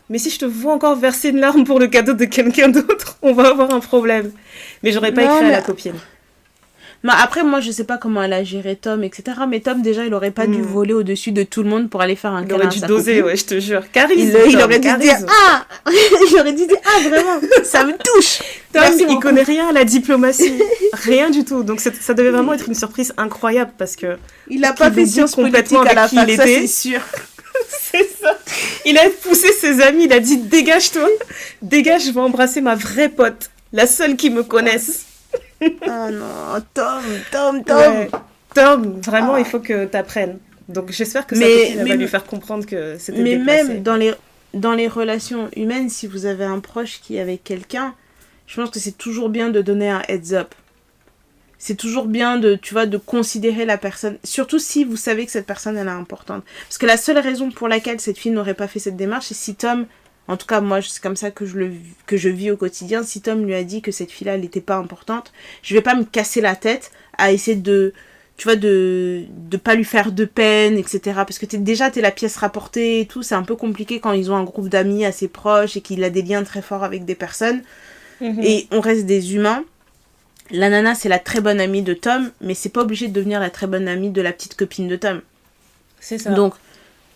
Mais si je te vois encore verser une larme pour le cadeau de quelqu'un d'autre, on va avoir un problème. » Mais j'aurais pas écrit à la copine. Non, après, moi, je sais pas comment elle a géré Tom, etc. Mais Tom, déjà, il aurait pas dû voler au-dessus de tout le monde pour aller faire un câlin à sa copine. Il aurait dû doser, ouais, je te jure. Charisme. Il aurait dû dire, ah il aurait dû dire, ah, vraiment, ça me touche. Tom, il connaît rien à la diplomatie. Rien du tout. Donc, ça devait vraiment être une surprise incroyable parce que... Il a pas fait sciences politiques à la fac, ça, c'est sûr. C'est ça. Il a poussé ses amis, il a dit, dégage-toi. Dégage, je vais embrasser ma vraie pote. La seule qui me connaisse. Oh non, Tom. Ouais. Tom, vraiment, il faut que t'apprennes. Donc j'espère que sa copine va lui faire comprendre que c'était déplacé. Mais même dans les relations humaines, si vous avez un proche qui est avec quelqu'un, je pense que c'est toujours bien de donner un heads up. C'est toujours bien de considérer la personne, surtout si vous savez que cette personne elle est importante. Parce que la seule raison pour laquelle cette fille n'aurait pas fait cette démarche, c'est si Tom... En tout cas, moi, c'est comme ça que je vis au quotidien. Si Tom lui a dit que cette fille-là, elle n'était pas importante, je vais pas me casser la tête à essayer de pas lui faire de peine, etc. Parce que t'es la pièce rapportée et tout. C'est un peu compliqué quand ils ont un groupe d'amis assez proches et qu'il a des liens très forts avec des personnes. Mm-hmm. Et on reste des humains. La nana, c'est la très bonne amie de Tom, mais c'est pas obligé de devenir la très bonne amie de la petite copine de Tom. C'est ça. Donc,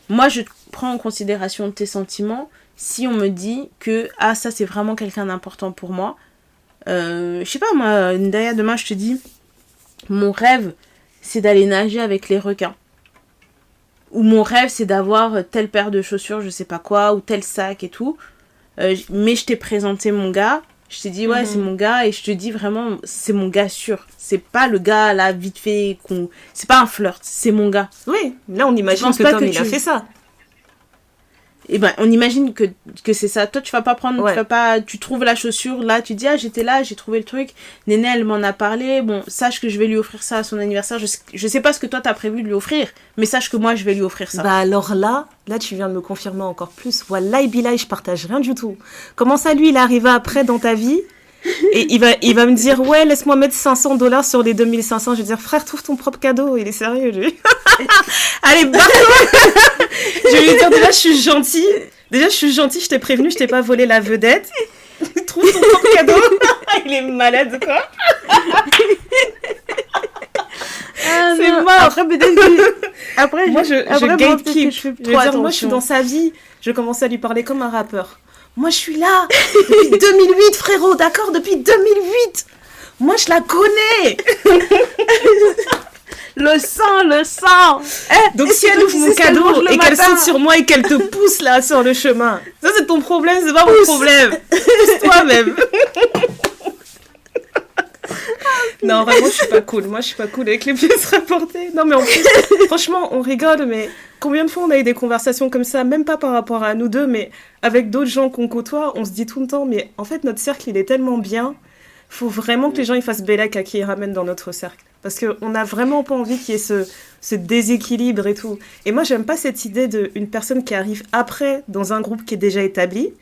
moi, je prends en considération tes sentiments. Si on me dit que ça c'est vraiment quelqu'un d'important pour moi, je sais pas moi, derrière demain je te dis mon rêve c'est d'aller nager avec les requins, ou mon rêve c'est d'avoir telle paire de chaussures je sais pas quoi, ou tel sac et tout, mais je t'ai présenté mon gars, je t'ai dit ouais c'est mon gars, et je te dis vraiment c'est mon gars sûr, c'est pas le gars là vite fait c'est pas un flirt, c'est mon gars. Oui, là on imagine que Tom il a fait ça. Et ben, on imagine que c'est ça. Toi, tu vas pas prendre, tu trouves la chaussure, là, tu dis, ah, j'étais là, j'ai trouvé le truc. Néné, elle m'en a parlé. Bon, sache que je vais lui offrir ça à son anniversaire. Je sais pas ce que toi, t'as prévu de lui offrir, mais sache que moi, je vais lui offrir ça. Bah alors là, tu viens de me confirmer encore plus. Wallahi billahi, je partage rien du tout. Comment ça, lui, il est arrivé après dans ta vie et il va me dire, ouais, laisse-moi mettre $500 sur les 2500. Je vais dire, frère, trouve ton propre cadeau. Il est sérieux, lui. Allez, barre-toi. Je vais lui dire, déjà, je suis gentille, je t'ai prévenu, je t'ai pas volé la vedette. Trouve ton propre cadeau. Il est malade, quoi. C'est mort. Après, moi, je gatekeep. Je veux dire, moi, je suis dans sa vie. Je commence à lui parler comme un rappeur. Moi, je suis là depuis 2008, frérot, d'accord? Depuis 2008. Moi, je la connais. Le sang. Donc si elle ouvre mon cadeau et qu'elle saute sur moi et qu'elle te pousse là sur le chemin, ça c'est ton problème, c'est pas mon problème. C'est toi-même. Non, vraiment, je suis pas cool. Moi, je suis pas cool avec les pièces rapportées. Non, mais en plus, franchement, on rigole, mais combien de fois on a eu des conversations comme ça, même pas par rapport à nous deux, mais avec d'autres gens qu'on côtoie, on se dit tout le temps, mais en fait, notre cercle, il est tellement bien, faut vraiment que les gens ils fassent bellec à qui ils ramènent dans notre cercle. Parce qu'on n'a vraiment pas envie qu'il y ait ce déséquilibre et tout. Et moi, j'aime pas cette idée d'une personne qui arrive après dans un groupe qui est déjà établi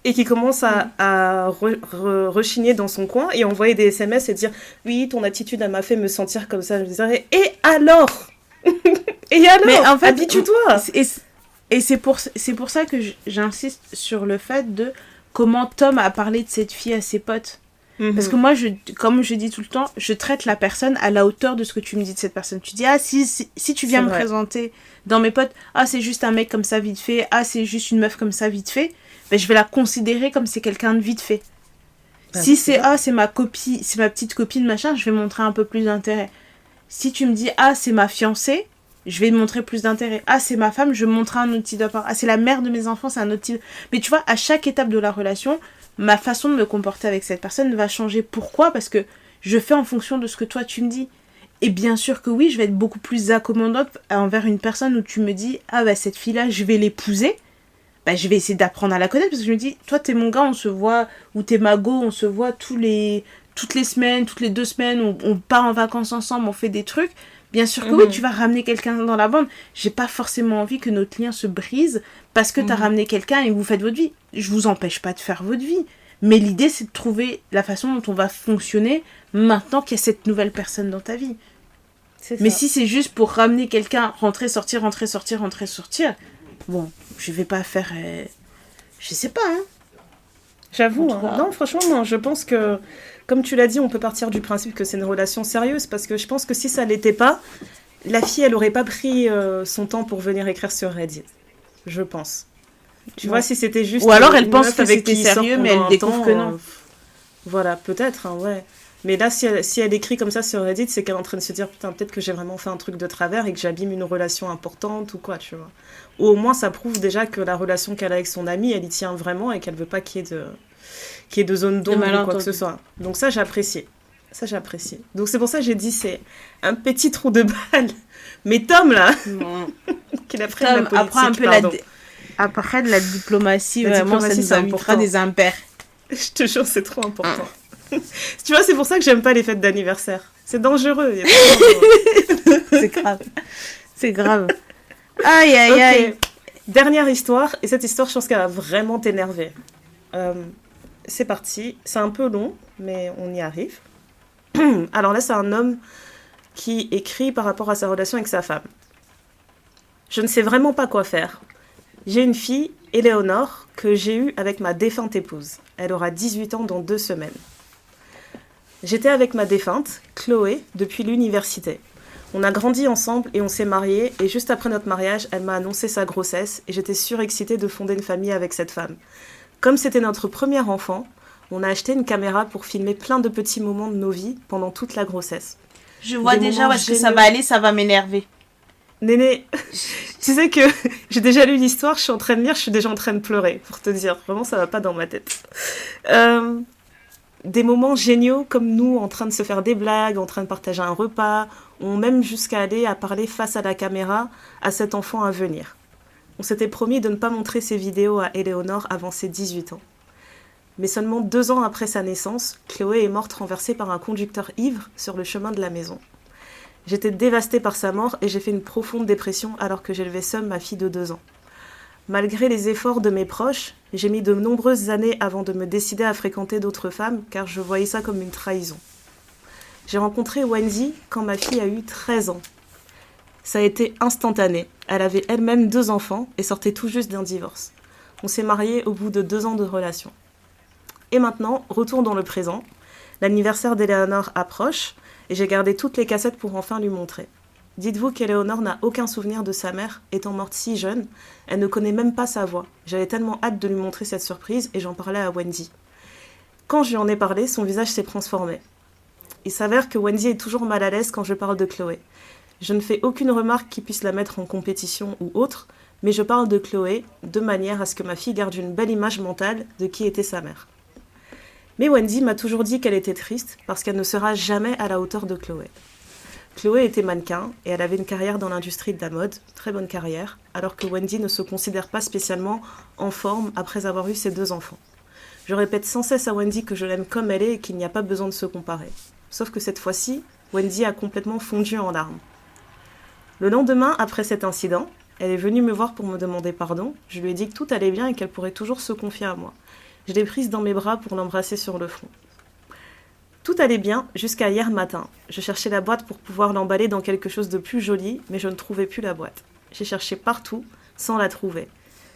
et qui commence à rechigner dans son coin et envoyer des SMS et dire « Oui, ton attitude, elle m'a fait me sentir comme ça. » Je me disais « Et alors ?» Et alors? Mais en fait, habitue-toi. Et c'est pour ça que j'insiste sur le fait de comment Tom a parlé de cette fille à ses potes. Parce que moi, comme je dis tout le temps, je traite la personne à la hauteur de ce que tu me dis de cette personne. Tu dis, ah, si tu viens me présenter dans mes potes, ah, c'est juste un mec comme ça vite fait, ah, c'est juste une meuf comme ça vite fait, ben, je vais la considérer comme c'est quelqu'un de vite fait. Si c'est ma copine, c'est ma petite copine, machin, je vais montrer un peu plus d'intérêt. Si tu me dis, ah, c'est ma fiancée, je vais montrer plus d'intérêt. Ah, c'est ma femme, je vais montrer un autre type d'apport. Ah, c'est la mère de mes enfants, c'est un autre type. Mais tu vois, à chaque étape de la relation, ma façon de me comporter avec cette personne va changer. Pourquoi? Parce que je fais en fonction de ce que toi tu me dis. Et bien sûr que oui, je vais être beaucoup plus accommodante envers une personne où tu me dis, ah bah cette fille-là, je vais l'épouser. Bah je vais essayer d'apprendre à la connaître parce que je me dis, toi t'es mon gars, on se voit, ou t'es ma go, on se voit toutes les semaines, toutes les 2 semaines, on part en vacances ensemble, on fait des trucs. Bien sûr que oui, tu vas ramener quelqu'un dans la bande. J'ai pas forcément envie que notre lien se brise parce que t'as ramené quelqu'un et vous faites votre vie. Je vous empêche pas de faire votre vie. Mais l'idée, c'est de trouver la façon dont on va fonctionner maintenant qu'il y a cette nouvelle personne dans ta vie. Mais si c'est juste pour ramener quelqu'un, rentrer, sortir, bon, je vais pas faire... Je sais pas, hein. J'avoue, hein. Non, franchement, non. Je pense que, comme tu l'as dit, on peut partir du principe que c'est une relation sérieuse, parce que je pense que si ça l'était pas, la fille, elle aurait pas pris son temps pour venir écrire sur Reddit. Je pense. Tu vois, si c'était juste... Ou alors elle pense que c'était sérieux, mais elle découvre que non. Voilà, peut-être, hein, ouais. Mais là, si elle écrit comme ça sur Reddit, c'est qu'elle est en train de se dire, putain, peut-être que j'ai vraiment fait un truc de travers et que j'abîme une relation importante ou quoi, tu vois. Ou au moins, ça prouve déjà que la relation qu'elle a avec son ami, elle y tient vraiment et qu'elle veut pas qu'il y ait de zone d'ombre ou quoi que ce soit. Donc ça, j'apprécie. Donc c'est pour ça que j'ai dit, c'est un petit trou de balle. Mais Tom, là, qu'il apprenne la politique, Après de la diplomatie, vraiment, ça nous invitera des impairs. Je te jure, c'est trop important. Tu vois, c'est pour ça que j'aime pas les fêtes d'anniversaire. C'est dangereux. C'est grave. Aïe. Dernière histoire, et cette histoire, je pense qu'elle va vraiment t'énerver. C'est parti. C'est un peu long, mais on y arrive. Alors là, c'est un homme qui écrit par rapport à sa relation avec sa femme. Je ne sais vraiment pas quoi faire. J'ai une fille, Éléonore, que j'ai eue avec ma défunte épouse. Elle aura 18 ans dans 2 semaines. J'étais avec ma défunte, Chloé, depuis l'université. On a grandi ensemble et on s'est mariés, et juste après notre mariage, elle m'a annoncé sa grossesse, et j'étais surexcitée de fonder une famille avec cette femme. Comme c'était notre premier enfant, on a acheté une caméra pour filmer plein de petits moments de nos vies pendant toute la grossesse. Je vois déjà où est-ce que ça va aller, ça va m'énerver. Néné, tu sais que j'ai déjà lu l'histoire, je suis en train de lire, je suis déjà en train de pleurer, pour te dire. Vraiment, ça va pas dans ma tête. Des moments géniaux comme nous, en train de se faire des blagues, en train de partager un repas, on même jusqu'à aller à parler face à la caméra à cet enfant à venir. On s'était promis de ne pas montrer ces vidéos à Éléonore avant ses 18 ans. Mais seulement 2 ans après sa naissance, Chloé est morte renversée par un conducteur ivre sur le chemin de la maison. J'étais dévastée par sa mort et j'ai fait une profonde dépression alors que j'élevais seule ma fille de 2 ans. Malgré les efforts de mes proches, j'ai mis de nombreuses années avant de me décider à fréquenter d'autres femmes car je voyais ça comme une trahison. J'ai rencontré Wendy quand ma fille a eu 13 ans. Ça a été instantané. Elle avait elle-même 2 enfants et sortait tout juste d'un divorce. On s'est mariés au bout de 2 ans de relation. Et maintenant, retour dans le présent. L'anniversaire d'Éléonore approche et j'ai gardé toutes les cassettes pour enfin lui montrer. Dites-vous qu'Éléonore n'a aucun souvenir de sa mère, étant morte si jeune. Elle ne connaît même pas sa voix. J'avais tellement hâte de lui montrer cette surprise et j'en parlais à Wendy. Quand je lui en ai parlé, son visage s'est transformé. Il s'avère que Wendy est toujours mal à l'aise quand je parle de Chloé. Je ne fais aucune remarque qui puisse la mettre en compétition ou autre, mais je parle de Chloé de manière à ce que ma fille garde une belle image mentale de qui était sa mère. Mais Wendy m'a toujours dit qu'elle était triste parce qu'elle ne sera jamais à la hauteur de Chloé. Chloé était mannequin et elle avait une carrière dans l'industrie de la mode, très bonne carrière, alors que Wendy ne se considère pas spécialement en forme après avoir eu ses 2 enfants. Je répète sans cesse à Wendy que je l'aime comme elle est et qu'il n'y a pas besoin de se comparer. Sauf que cette fois-ci, Wendy a complètement fondu en larmes. Le lendemain, après cet incident, elle est venue me voir pour me demander pardon. Je lui ai dit que tout allait bien et qu'elle pourrait toujours se confier à moi. Je l'ai prise dans mes bras pour l'embrasser sur le front. Tout allait bien jusqu'à hier matin. Je cherchais la boîte pour pouvoir l'emballer dans quelque chose de plus joli, mais je ne trouvais plus la boîte. J'ai cherché partout, sans la trouver.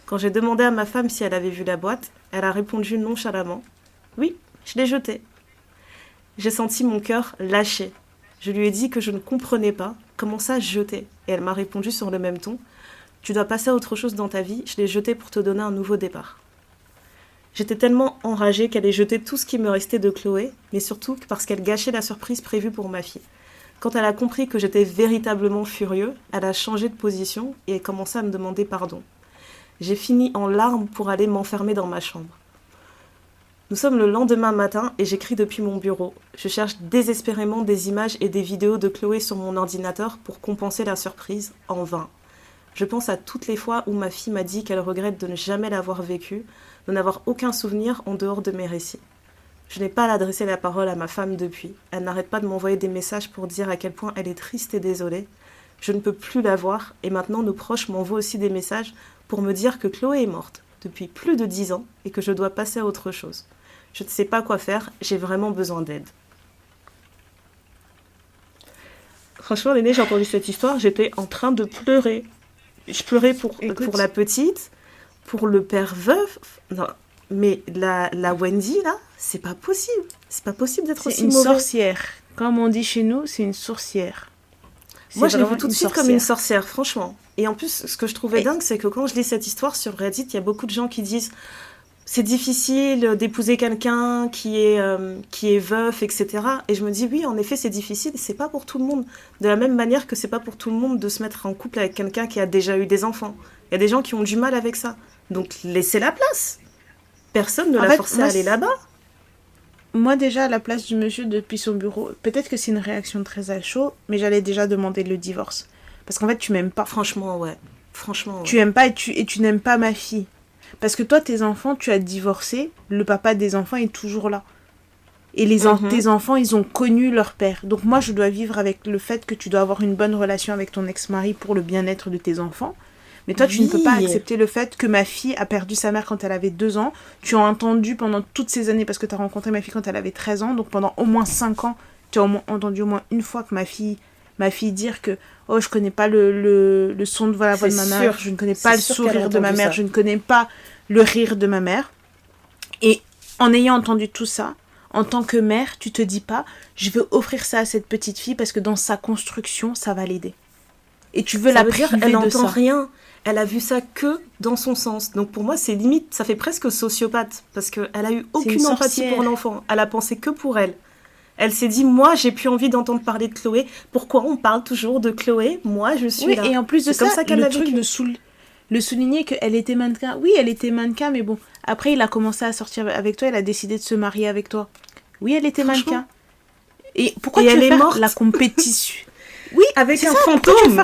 Quand j'ai demandé à ma femme si elle avait vu la boîte, elle a répondu nonchalamment « Oui, je l'ai jetée ». J'ai senti mon cœur lâcher. Je lui ai dit que je ne comprenais pas comment ça jeter. Et elle m'a répondu sur le même ton « Tu dois passer à autre chose dans ta vie, je l'ai jetée pour te donner un nouveau départ ». J'étais tellement enragée qu'elle ait jeté tout ce qui me restait de Chloé, mais surtout parce qu'elle gâchait la surprise prévue pour ma fille. Quand elle a compris que j'étais véritablement furieux, elle a changé de position et a commencé à me demander pardon. J'ai fini en larmes pour aller m'enfermer dans ma chambre. Nous sommes le lendemain matin et j'écris depuis mon bureau. Je cherche désespérément des images et des vidéos de Chloé sur mon ordinateur pour compenser la surprise, en vain. Je pense à toutes les fois où ma fille m'a dit qu'elle regrette de ne jamais l'avoir vécu, de n'avoir aucun souvenir en dehors de mes récits. Je n'ai pas adressé la parole à ma femme depuis. Elle n'arrête pas de m'envoyer des messages pour dire à quel point elle est triste et désolée. Je ne peux plus la voir et maintenant nos proches m'envoient aussi des messages pour me dire que Chloé est morte depuis plus de 10 ans et que je dois passer à autre chose. Je ne sais pas quoi faire, j'ai vraiment besoin d'aide. Franchement, Néné, j'ai entendu cette histoire, j'étais en train de pleurer. Je pleurais pour la petite, pour le père veuf. Non, mais la Wendy, là, c'est pas possible. C'est pas possible d'être aussi mauvais. C'est une sorcière. Comme on dit chez nous, c'est une sorcière. Moi, je l'ai vu tout de suite comme une sorcière, franchement. Et en plus, ce que je trouvais dingue, c'est que quand je lis cette histoire sur Reddit, il y a beaucoup de gens qui disent c'est difficile d'épouser quelqu'un qui est veuf, etc. Et je me dis, oui, en effet, c'est difficile. C'est pas pour tout le monde. De la même manière que c'est pas pour tout le monde de se mettre en couple avec quelqu'un qui a déjà eu des enfants. Il y a des gens qui ont du mal avec ça. Donc, laissez la place. Personne ne l'a forcé à aller là-bas. Moi, déjà, à la place du monsieur depuis son bureau, peut-être que c'est une réaction très à chaud, mais j'allais déjà demander le divorce. Parce qu'en fait, tu m'aimes pas. Franchement, ouais. Tu aimes pas et tu n'aimes pas ma fille. Parce que toi, tes enfants, tu as divorcé, le papa des enfants est toujours là. Et tes enfants, ils ont connu leur père. Donc moi, je dois vivre avec le fait que tu dois avoir une bonne relation avec ton ex-mari pour le bien-être de tes enfants. Mais toi, tu ne peux pas accepter le fait que ma fille a perdu sa mère quand elle avait 2 ans. Tu as entendu pendant toutes ces années, parce que tu as rencontré ma fille quand elle avait 13 ans, donc pendant au moins 5 ans, tu as entendu au moins une fois que ma fille dire que « Oh, je connais pas le son de la voix de ma mère, je ne connais pas le sourire de ma mère, je ne connais pas le rire de ma mère. » Et en ayant entendu tout ça, en tant que mère, tu te dis pas « Je veux offrir ça à cette petite fille parce que dans sa construction, ça va l'aider. » Et tu veux la priver de ça. Elle n'entend rien. Elle a vu ça que dans son sens. Donc pour moi, c'est limite, ça fait presque sociopathe. Parce qu'elle a eu aucune empathie pour l'enfant. Elle a pensé que pour elle. Elle s'est dit, moi, j'ai plus envie d'entendre parler de Chloé. Pourquoi on parle toujours de Chloé? Moi, je suis là. Et en plus de ça, le truc de souligner qu'elle était mannequin. Oui, elle était mannequin, mais bon. Après, il a commencé à sortir avec toi. Elle a décidé de se marier avec toi. Oui, elle était mannequin. Et pourquoi tu veux faire la compétition? Oui, avec un fantôme.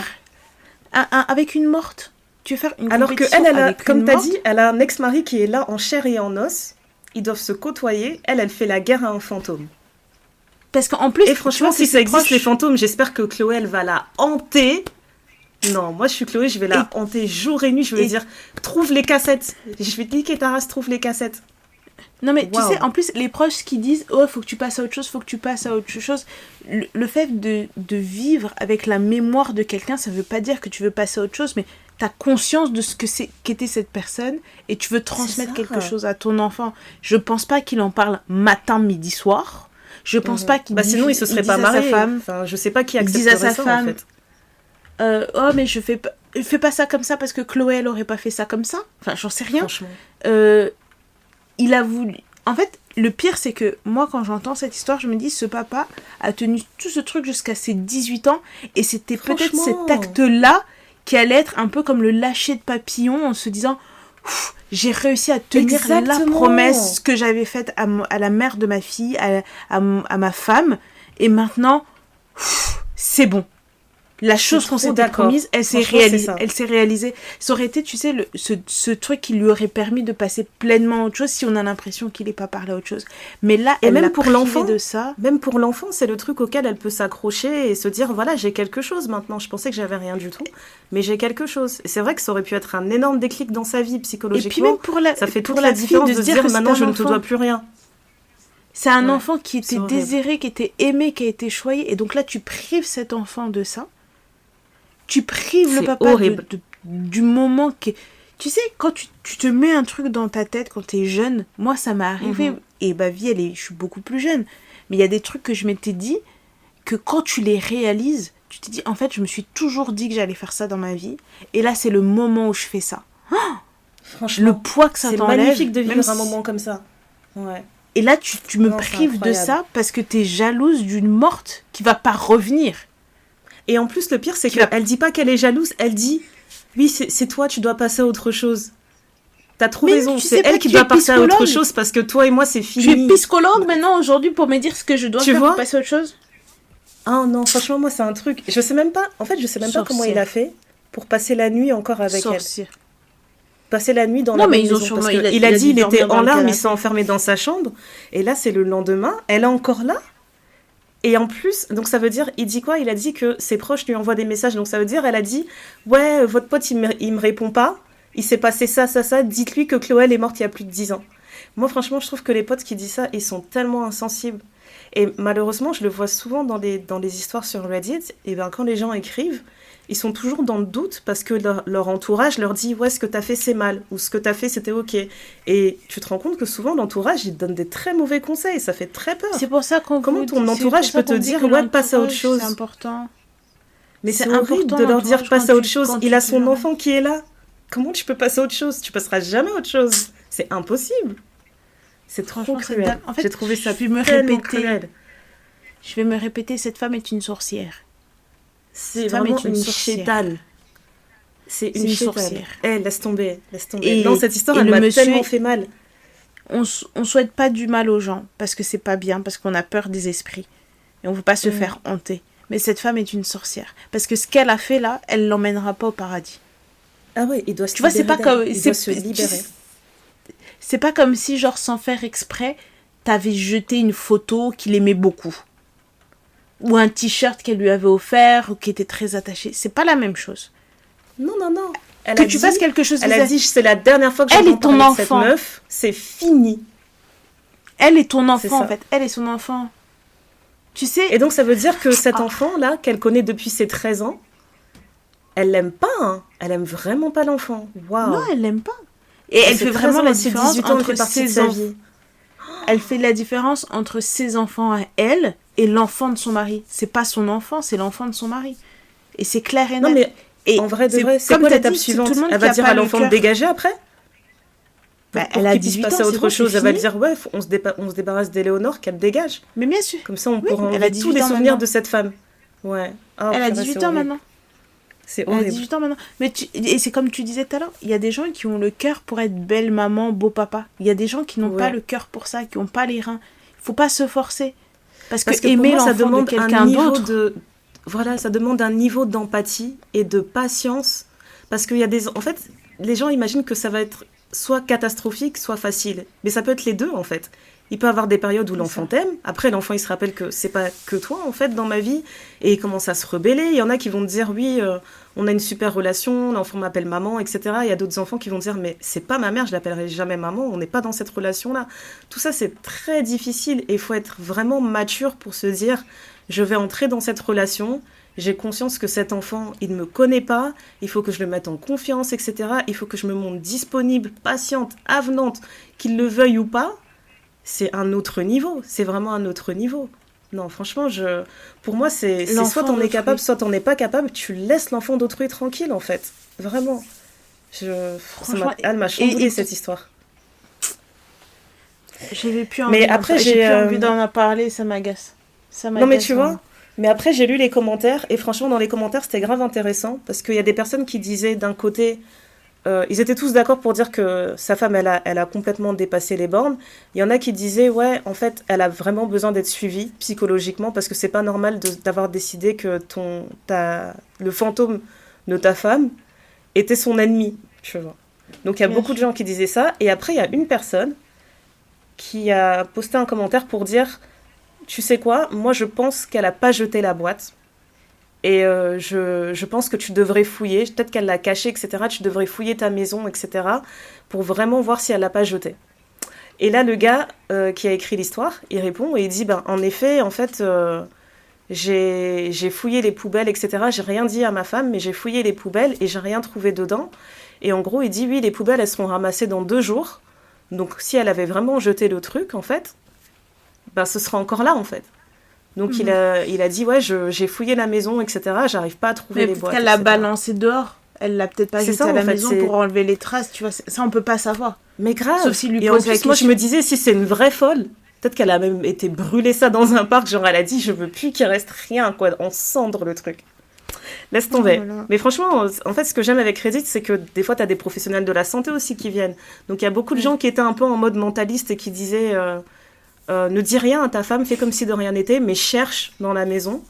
Avec une morte. tu veux faire une Alors que compétition elle a, avec comme une t'as morte. dit, elle a un ex-mari qui est là en chair et en os. Ils doivent se côtoyer. Elle fait la guerre à un fantôme. Parce qu'en plus, Et franchement, si ça existe, proche... les fantômes, j'espère que Chloé, elle va la hanter. Non, moi je suis Chloé, je vais la hanter jour et nuit. Je vais lui dire, trouve les cassettes. Je vais te niquer ta race, trouve les cassettes. Non mais tu sais, en plus, les proches qui disent « Oh, faut que tu passes à autre chose, faut que tu passes à autre chose », le fait de vivre avec la mémoire de quelqu'un, ça veut pas dire que tu veux passer à autre chose, mais t'as conscience de ce qu'était cette personne et tu veux transmettre quelque chose à ton enfant. Je pense pas qu'il en parle matin, midi, soir. Je pense pas qu'il dise, sinon il se serait pas marié. Sa femme. Enfin, je sais pas qui accepterait à sa ça femme, en fait. Oh mais je fais pas ça comme ça parce que Chloé elle aurait pas fait ça comme ça. Enfin j'en sais rien. Franchement. Il a voulu. En fait, le pire, c'est que moi, quand j'entends cette histoire, je me dis, ce papa a tenu tout ce truc jusqu'à ses 18 ans, et c'était peut-être cet acte-là qui allait être un peu comme le lâcher de papillon, en se disant, j'ai réussi à tenir la promesse que j'avais faite à la mère de ma fille, à ma femme, et maintenant, c'est bon. La chose qu'on s'était promise, elle s'est réalisée. Ça aurait été, tu sais, ce truc qui lui aurait permis de passer pleinement à autre chose si on a l'impression qu'il n'est pas parlé à autre chose. Mais là, elle l'a privé de ça. Même pour l'enfant, c'est le truc auquel elle peut s'accrocher et se dire, voilà, j'ai quelque chose maintenant. Je pensais que j'avais rien du tout, mais j'ai quelque chose. Et c'est vrai que ça aurait pu être un énorme déclic dans sa vie psychologiquement. Et puis même ça fait toute la différence de se dire, maintenant, je ne te dois plus rien. C'est un enfant qui était désiré, qui était aimé, qui a été choyé. Et donc là, tu prives cet enfant de ça. Tu prives le papa du moment qui... Tu sais, quand tu te mets un truc dans ta tête quand t'es jeune, moi ça m'est arrivé, et ma vie, je suis beaucoup plus jeune, mais il y a des trucs que je m'étais dit, que quand tu les réalises, tu te dis, en fait, je me suis toujours dit que j'allais faire ça dans ma vie, et là c'est le moment où je fais ça. Franchement, le poids que ça t'enlève. C'est magnifique de vivre un moment comme ça. Ouais. Et là, tu me prives de ça parce que t'es jalouse d'une morte qui va pas revenir. Et en plus, le pire, c'est qu'elle dit pas qu'elle est jalouse, elle dit « Oui, c'est toi, tu dois passer à autre chose. » T'as trop raison, c'est elle qui doit passer à autre chose parce que toi et moi, c'est fini. Tu es psychologue maintenant, aujourd'hui, pour me dire ce que je dois faire pour passer à autre chose? Ah non, franchement, moi, c'est un truc... Je sais même pas, en fait, je sais même pas comment il a fait pour passer la nuit encore avec elle. Passer la nuit dans la maison. Parce il a dit il était en larmes, il s'est enfermé dans sa chambre. Et là, c'est le lendemain, elle est encore là. Et en plus, donc ça veut dire, il dit quoi? Il a dit que ses proches lui envoient des messages. Donc ça veut dire, elle a dit, ouais, votre pote, il me répond pas. Il s'est passé ça. Dites-lui que Chloé est morte il y a plus de 10 ans. Moi, franchement, je trouve que les potes qui disent ça, ils sont tellement insensibles. Et malheureusement, je le vois souvent dans les histoires sur Reddit. Et ben, quand les gens écrivent, ils sont toujours dans le doute parce que leur entourage leur dit « Ouais, ce que t'as fait, c'est mal » ou « Ce que t'as fait, c'était OK ». Et tu te rends compte que souvent, l'entourage, il te donne des très mauvais conseils. Ça fait très peur. C'est pour ça qu'on Comment ton entourage peut te dire « Ouais, passe à autre chose ». C'est important. Mais c'est horrible de leur dire « Passe à autre chose ». Il a son enfant qui est là. Comment tu peux passer à autre chose? Tu passeras jamais à autre chose. C'est impossible. C'est trop cruel. En fait, j'ai trouvé ça tellement cruel. Je vais me répéter, cette femme est une sorcière. C'est vraiment une chétane. C'est une sorcière. Laisse tomber. Et non, cette histoire, elle m'a tellement fait mal. On souhaite pas du mal aux gens, parce que c'est pas bien, parce qu'on a peur des esprits. Et on veut pas se faire hanter. Mais cette femme est une sorcière. Parce que ce qu'elle a fait là, elle l'emmènera pas au paradis. Ah ouais, il doit se libérer. Tu vois, c'est pas comme... Il doit se libérer. C'est pas comme si, genre, sans faire exprès, t'avais jeté une photo qu'il aimait beaucoup. Ou un t-shirt qu'elle lui avait offert, ou qui était très attaché. C'est pas la même chose. Non. Que tu fasses quelque chose... Elle a dit, c'est la dernière fois que j'entends parler de cette meuf. C'est fini. Elle est ton enfant, en fait. Elle est son enfant. Tu sais... Et donc, ça veut dire que cet enfant-là, qu'elle connaît depuis ses 13 ans, elle l'aime pas, hein. Elle aime vraiment pas l'enfant. Waouh. Non, elle l'aime pas. Et elle fait vraiment la différence entre ses enfants. Elle fait la différence entre ses enfants à elle et l'enfant de son mari. C'est pas son enfant, c'est l'enfant de son mari. Et c'est clair et net. Non, mais et en vrai, c'est quoi l'étape suivante? Elle va dire à l'enfant de dégager après? Elle a 18 ans, passer à autre chose. Elle va dire, ouais, on se débarrasse d'Éléonore, qu'elle dégage. Mais bien sûr. Comme ça, on pourra enlever tous les souvenirs de cette femme. Ouais. Elle a 18 ans maintenant. C'est horrible. Elle a 18 ans maintenant. Et c'est comme tu disais tout à l'heure, il y a des gens qui ont le cœur pour être belle maman, beau papa. Il y a des gens qui n'ont pas le cœur pour ça, qui n'ont pas les reins. Il ne faut pas se forcer. Parce que aimer l'enfant de quelqu'un d'autre... Voilà, ça demande un niveau d'empathie et de patience. Parce qu'il y a des... En fait, les gens imaginent que ça va être soit catastrophique, soit facile. Mais ça peut être les deux, en fait. Il peut y avoir des périodes où l'enfant t'aime. Après, l'enfant, il se rappelle que c'est pas que toi, en fait, dans ma vie. Et il commence à se rebeller. Il y en a qui vont te dire, oui, on a une super relation, l'enfant m'appelle maman, etc. Il y a d'autres enfants qui vont dire, mais c'est pas ma mère, je l'appellerai jamais maman, on n'est pas dans cette relation-là. Tout ça, c'est très difficile. Et il faut être vraiment mature pour se dire, je vais entrer dans cette relation. J'ai conscience que cet enfant, il ne me connaît pas, il faut que je le mette en confiance, etc. Il faut que je me montre disponible, patiente, avenante, qu'il le veuille ou pas. C'est un autre niveau, c'est vraiment un autre niveau. Non, franchement, pour moi, c'est soit t'en es capable, soit t'en es pas capable, tu laisses l'enfant d'autrui tranquille, en fait. Vraiment. Elle m'a chamboulé, cette histoire. J'avais plus envie d'en parler, ça m'agace. Non, mais tu vois, mais après, j'ai lu les commentaires, et franchement, dans les commentaires, c'était grave intéressant, parce qu'il y a des personnes qui disaient, d'un côté... ils étaient tous d'accord pour dire que sa femme, elle a complètement dépassé les bornes. Il y en a qui disaient, ouais, en fait, elle a vraiment besoin d'être suivie psychologiquement parce que c'est pas normal d'avoir décidé que le fantôme de ta femme était son ennemi, tu vois. Donc il y a beaucoup de gens qui disaient ça. Et après, il y a une personne qui a posté un commentaire pour dire, tu sais quoi, moi je pense qu'elle a pas jeté la boîte. Et je pense que tu devrais fouiller, peut-être qu'elle l'a cachée, etc. Tu devrais fouiller ta maison, etc. pour vraiment voir si elle l'a pas jeté. Et là, le gars qui a écrit l'histoire, il répond et il dit, en effet, en fait, j'ai fouillé les poubelles, etc. J'ai rien dit à ma femme, mais j'ai fouillé les poubelles et j'ai rien trouvé dedans. Et en gros, il dit, oui, les poubelles, elles seront ramassées dans 2 jours. Donc, si elle avait vraiment jeté le truc, en fait, ce sera encore là, en fait. Donc il a dit, ouais, j'ai fouillé la maison, etc. J'arrive pas à trouver les boîtes. Elle l'a balancé dehors. Elle l'a peut-être pas jeté à la maison pour enlever les traces, tu vois. Ça, on peut pas savoir. Mais grave. Sauf s'il lui pose la question. Moi, je me disais, si c'est une vraie folle, peut-être qu'elle a même été brûlée ça dans un parc. Genre, elle a dit, je veux plus qu'il reste rien, quoi. On cendre le truc. Laisse tomber. Voilà. Mais franchement, en fait, ce que j'aime avec Reddit, c'est que des fois, t'as des professionnels de la santé aussi qui viennent. Donc, il y a beaucoup de gens qui étaient un peu en mode mentaliste et qui disaient... ne dis rien à ta femme, fais comme si de rien n'était, mais cherche dans la maison.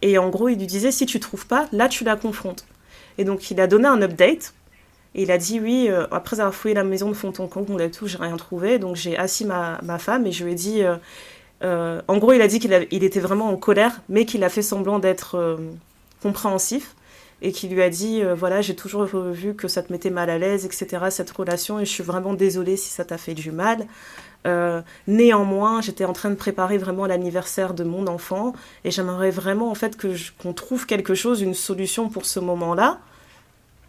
Et en gros, il lui disait, si tu trouves pas, là, tu la confrontes. Et donc, il a donné un update. Et il a dit, oui, après avoir fouillé la maison de fond en comble, tout, j'ai rien trouvé. Donc, j'ai assis ma femme et je lui ai dit... en gros, il a dit qu'il était vraiment en colère, mais qu'il a fait semblant d'être compréhensif. Et qu'il lui a dit, voilà, j'ai toujours vu que ça te mettait mal à l'aise, etc., cette relation, et je suis vraiment désolée si ça t'a fait du mal. Néanmoins, j'étais en train de préparer vraiment l'anniversaire de mon enfant, et j'aimerais vraiment, en fait, qu'on trouve quelque chose, une solution pour ce moment-là.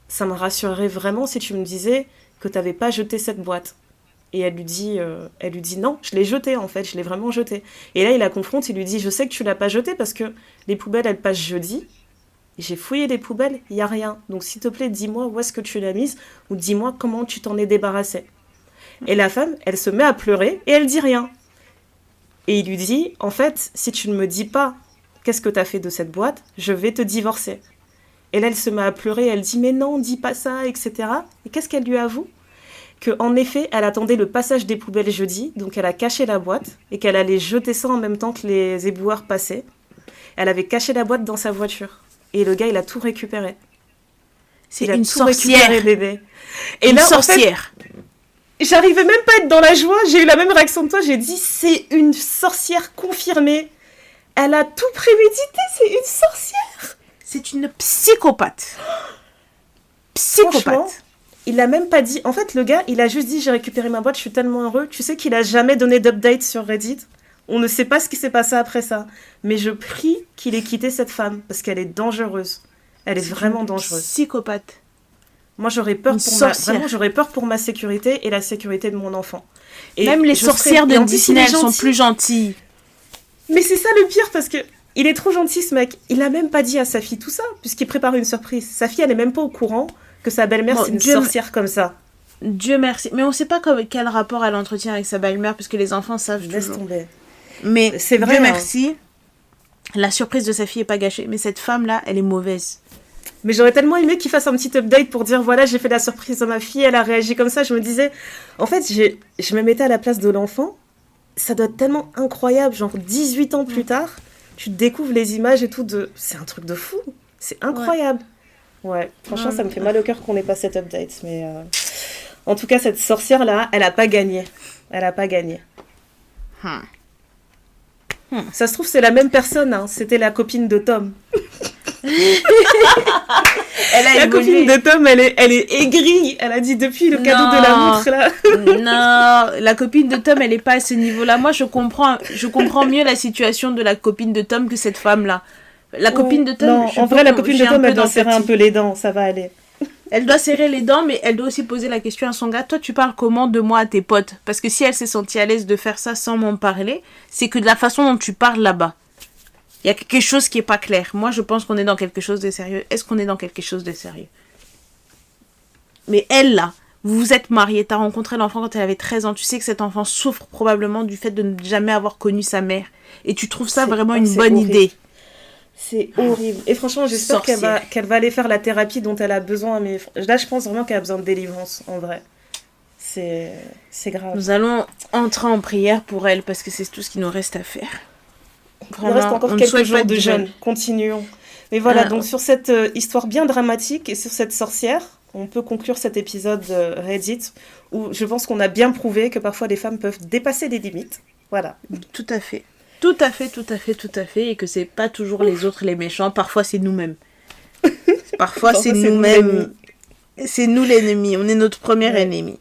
Ça me rassurerait vraiment si tu me disais que tu n'avais pas jeté cette boîte. Et elle lui dit non, je l'ai jetée, en fait, je l'ai vraiment jetée. Et là, il la confronte, il lui dit, je sais que tu l'as pas jetée parce que les poubelles, elles passent jeudi. J'ai fouillé les poubelles, il n'y a rien. Donc, s'il te plaît, dis-moi où est-ce que tu l'as mise ou dis-moi comment tu t'en es débarrassée. Et la femme, elle se met à pleurer et elle dit rien. Et il lui dit, en fait, si tu ne me dis pas qu'est-ce que tu as fait de cette boîte, je vais te divorcer. Et là, elle se met à pleurer, elle dit, mais non, dis pas ça, etc. Et qu'est-ce qu'elle lui avoue ? Qu'en effet, elle attendait le passage des poubelles jeudi, donc elle a caché la boîte et qu'elle allait jeter ça en même temps que les éboueurs passaient. Elle avait caché la boîte dans sa voiture. Et le gars, il a tout récupéré. C'est une sorcière. Bébé. Et une là, sorcière. En fait, j'arrivais même pas à être dans la joie. J'ai eu la même réaction que toi. J'ai dit, c'est une sorcière confirmée. Elle a tout prémédité. C'est une sorcière. C'est une psychopathe. Psychopathe. Il l'a même pas dit. En fait, le gars, il a juste dit, j'ai récupéré ma boîte, je suis tellement heureux. Tu sais qu'il a jamais donné d'update sur Reddit. On ne sait pas ce qui s'est passé après ça. Mais je prie qu'il ait quitté cette femme, parce qu'elle est dangereuse. Elle est vraiment dangereuse. Psychopathe. Moi, j'aurais peur j'aurais peur pour ma sécurité et la sécurité de mon enfant. Et même les sorcières de Disney, elles sont plus gentilles. Mais c'est ça le pire, parce que il est trop gentil, ce mec. Il a même pas dit à sa fille tout ça, puisqu'il prépare une surprise. Sa fille, elle est même pas au courant que sa belle-mère, c'est une sorcière comme ça. Dieu merci. Mais on sait pas quel rapport elle entretient avec sa belle-mère, puisque les enfants savent toujours. Laisse tomber. Mais c'est vrai, Dieu merci, la surprise de sa fille est pas gâchée. Mais cette femme-là, elle est mauvaise. Mais j'aurais tellement aimé qu'il fasse un petit update pour dire, voilà, j'ai fait la surprise à ma fille, elle a réagi comme ça. Je me disais, en fait, je me mettais à la place de l'enfant. Ça doit être tellement incroyable, genre 18 ans plus tard, tu découvres les images et tout de... C'est un truc de fou, c'est incroyable. Ouais, franchement, ça me fait mal au cœur qu'on n'ait pas cette update. Mais en tout cas, cette sorcière-là, elle a pas gagné. Elle a pas gagné. Ça se trouve, c'est la même personne. Hein. C'était la copine de Tom. La copine de Tom, elle est aigrie. Elle a dit depuis le cadeau de la montre là. Non, la copine de Tom, elle est pas à ce niveau-là. Moi, je comprends mieux la situation de la copine de Tom que cette femme-là. La copine de Tom. Non, en vrai, la copine de Tom, elle doit serrer un peu les dents. Ça va aller. Elle doit serrer les dents, mais elle doit aussi poser la question à son gars. Toi, tu parles comment de moi à tes potes? Parce que si elle s'est sentie à l'aise de faire ça sans m'en parler, c'est que de la façon dont tu parles là-bas. Il y a quelque chose qui est pas clair. Moi, je pense qu'on est dans quelque chose de sérieux. Est-ce qu'on est dans quelque chose de sérieux? Mais elle, là, vous vous êtes mariés, t'as rencontré l'enfant quand elle avait 13 ans. Tu sais que cet enfant souffre probablement du fait de ne jamais avoir connu sa mère. Et tu trouves ça vraiment une bonne idée. C'est horrible. Et franchement, j'espère qu'elle va aller faire la thérapie dont elle a besoin. Mais là, je pense vraiment qu'elle a besoin de délivrance, en vrai. C'est grave. Nous allons entrer en prière pour elle parce que c'est tout ce qu'il nous reste à faire. Vraiment, il reste encore quelques jours de jeûne. Continuons. Mais voilà, donc sur cette histoire bien dramatique et sur cette sorcière, on peut conclure cet épisode Reddit où je pense qu'on a bien prouvé que parfois les femmes peuvent dépasser les limites. Voilà. Tout à fait. Tout à fait. Et que c'est pas toujours les autres les méchants. Parfois, c'est nous-mêmes. Parfois, c'est nous-mêmes. C'est nous l'ennemi. On est notre premier ennemi.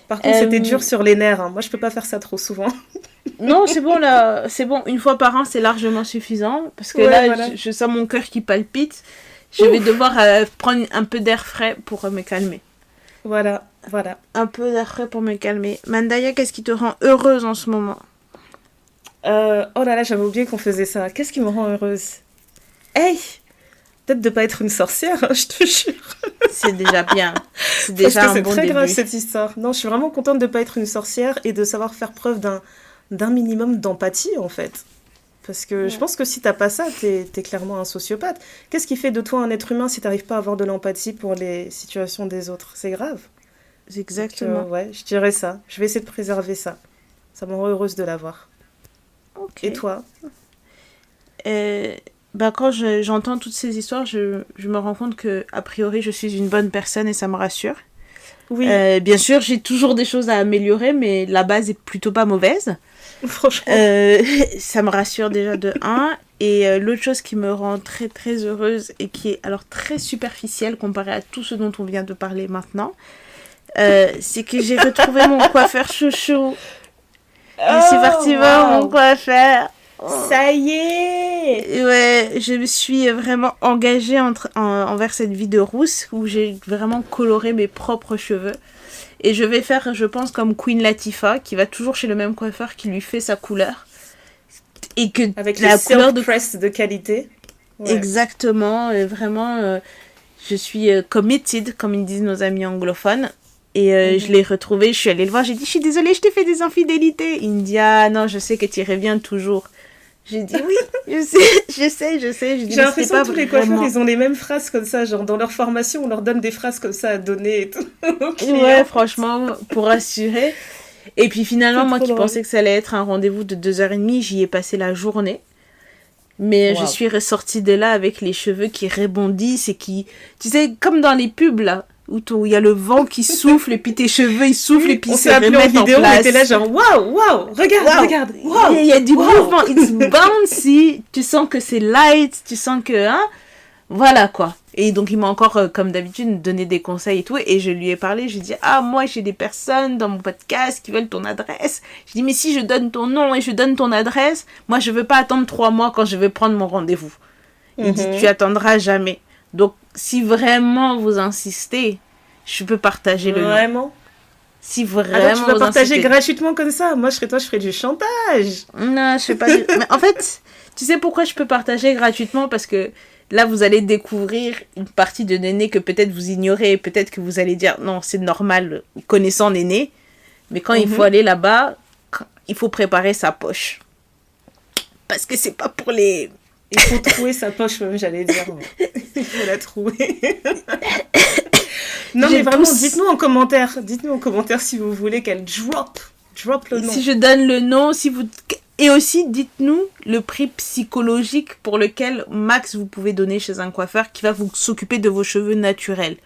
Par contre, c'était dur sur les nerfs. Hein. Moi, je peux pas faire ça trop souvent. Non, c'est bon, là. C'est bon. Une fois par an, c'est largement suffisant. Parce que là, voilà. je sens mon cœur qui palpite. Je vais devoir prendre un peu d'air frais pour me calmer. Voilà. Un peu d'air frais pour me calmer. Mandaya, qu'est-ce qui te rend heureuse en ce moment? Oh là là, j'avais oublié qu'on faisait ça. Qu'est-ce qui me rend heureuse? Hey! Peut-être de pas être une sorcière, hein, je te jure. C'est déjà bien. C'est déjà un bon début. C'est très grave cette histoire. Non, je suis vraiment contente de pas être une sorcière et de savoir faire preuve d'un minimum d'empathie, en fait. Parce que je pense que si t'as pas ça, t'es clairement un sociopathe. Qu'est-ce qui fait de toi un être humain si t'arrives pas à avoir de l'empathie pour les situations des autres? C'est grave. Exactement. Donc, ouais, je dirais ça. Je vais essayer de préserver ça. Ça me rend heureuse de l'avoir. Okay. Et toi? Quand j'entends toutes ces histoires, je me rends compte que a priori je suis une bonne personne et ça me rassure. Oui. Bien sûr, j'ai toujours des choses à améliorer, mais la base est plutôt pas mauvaise. Franchement. Ça me rassure déjà de 1. Et l'autre chose qui me rend très très heureuse et qui est alors très superficielle comparée à tout ce dont on vient de parler maintenant, c'est que j'ai retrouvé mon coiffeur chouchou. Je suis partie voir mon coiffeur. Ça y est! Ouais, je me suis vraiment engagée envers cette vie de rousse où j'ai vraiment coloré mes propres cheveux. Et je vais faire, je pense, comme Queen Latifah, qui va toujours chez le même coiffeur qui lui fait sa couleur. Et que avec la couleur de presse de qualité. Ouais. Exactement, vraiment, je suis committed, comme ils disent nos amis anglophones. Et je l'ai retrouvé, je suis allée le voir, j'ai dit, je suis désolée, je t'ai fait des infidélités. Il me dit, ah non, je sais que tu y reviens toujours. J'ai dit, oui, je sais. J'ai l'impression que tous les coiffeurs, ils ont les mêmes phrases comme ça, genre dans leur formation, on leur donne des phrases comme ça à donner et tout. Ouais, franchement, pour assurer. Et puis finalement, moi qui pensais que ça allait être un rendez-vous de 2h30, j'y ai passé la journée. Mais je suis ressortie de là avec les cheveux qui rebondissent et qui... Tu sais, comme dans les pubs, là, où il y a le vent qui souffle et puis tes cheveux, ils soufflent et puis ils se remettent en place. On était là genre, waouh, regarde, waouh. Il y a du mouvement, it's bouncy, tu sens que c'est light, tu sens que... Hein, voilà, quoi. Et donc, il m'a encore, comme d'habitude, donné des conseils et tout. Et je lui ai parlé, je lui ai dit, ah, moi, j'ai des personnes dans mon podcast qui veulent ton adresse. Je dis, mais si je donne ton nom et je donne ton adresse, moi, je veux pas attendre 3 mois quand je vais prendre mon rendez-vous. Il dit, tu attendras jamais. Donc, si vraiment vous insistez, je peux partager le nom. Vraiment? Si vraiment alors, tu peux partager gratuitement comme ça. Moi, je ferais du chantage. Non, je sais pas. Mais en fait, tu sais pourquoi je peux partager gratuitement? Parce que là, vous allez découvrir une partie de Néné que peut-être vous ignorez et peut-être que vous allez dire non, c'est normal, connaissant Néné. Mais quand il faut aller là-bas, il faut préparer sa poche. Parce que c'est pas pour les... Il faut trouver sa poche, même, j'allais dire. Il faut la trouver. Non, mais vraiment, dites-nous en commentaire si vous voulez qu'elle drop le nom. Si je donne le nom, si vous... Et aussi, dites-nous le prix psychologique pour lequel max vous pouvez donner chez un coiffeur qui va vous s'occuper de vos cheveux naturels.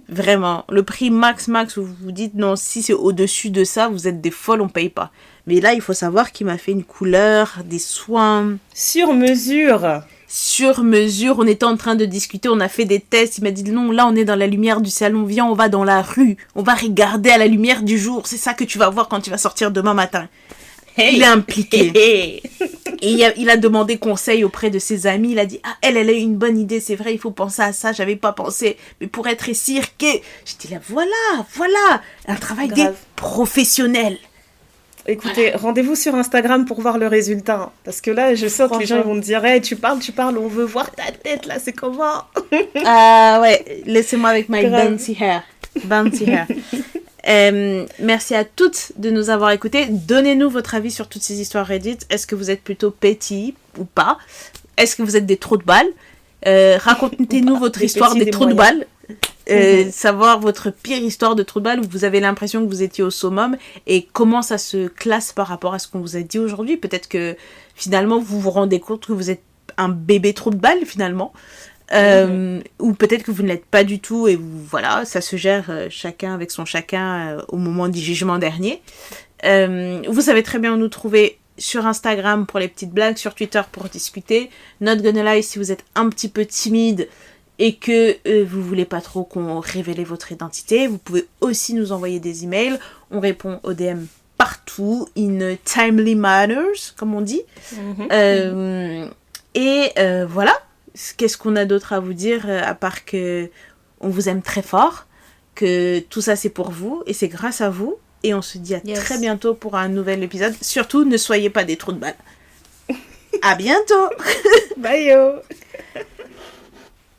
Vraiment, le prix max, où vous vous dites non, si c'est au-dessus de ça, vous êtes des folles, on paye pas. Mais là, il faut savoir qu'il m'a fait une couleur, des soins. Sur mesure. Sur mesure, on était en train de discuter, on a fait des tests, il m'a dit non, là on est dans la lumière du salon, viens, on va dans la rue, on va regarder à la lumière du jour, c'est ça que tu vas voir quand tu vas sortir demain matin. Hey. Il est impliqué. Hey. Et il a demandé conseil auprès de ses amis. Il a dit, elle a une bonne idée, c'est vrai, il faut penser à ça, j'avais pas pensé. Mais pour être cirqué, j'étais là, voilà, un travail des professionnels. Écoutez, rendez-vous sur Instagram pour voir le résultat. Parce que là, je sens que les gens vont me dire, hey, tu parles, on veut voir ta tête, là, c'est comment? Ouais, laissez-moi avec my bouncy hair. Merci à toutes de nous avoir écoutés. Donnez-nous votre avis sur toutes ces histoires Reddit. Est-ce que vous êtes plutôt petty ou pas? Est-ce que vous êtes des trous de balles? Racontez-nous votre histoire des trous de balles. Savoir votre pire histoire de trou de balle où vous avez l'impression que vous étiez au summum et comment ça se classe par rapport à ce qu'on vous a dit aujourd'hui. Peut-être que finalement vous vous rendez compte que vous êtes un bébé trou de balle finalement. Ou peut-être que vous ne l'êtes pas du tout et voilà, ça se gère chacun avec son chacun au moment du jugement dernier. Vous savez très bien où nous trouver sur Instagram pour les petites blagues, sur Twitter pour discuter, Not Gonna Lie si vous êtes un petit peu timide et que vous voulez pas trop qu'on révèle votre identité. Vous pouvez aussi nous envoyer des emails, on répond aux DM partout, in timely manners, comme on dit. Voilà. Qu'est-ce qu'on a d'autre à vous dire à part que on vous aime très fort, que tout ça c'est pour vous et c'est grâce à vous et on se dit à très bientôt pour un nouvel épisode. Surtout ne soyez pas des trous de balle. À bientôt. Bye yo.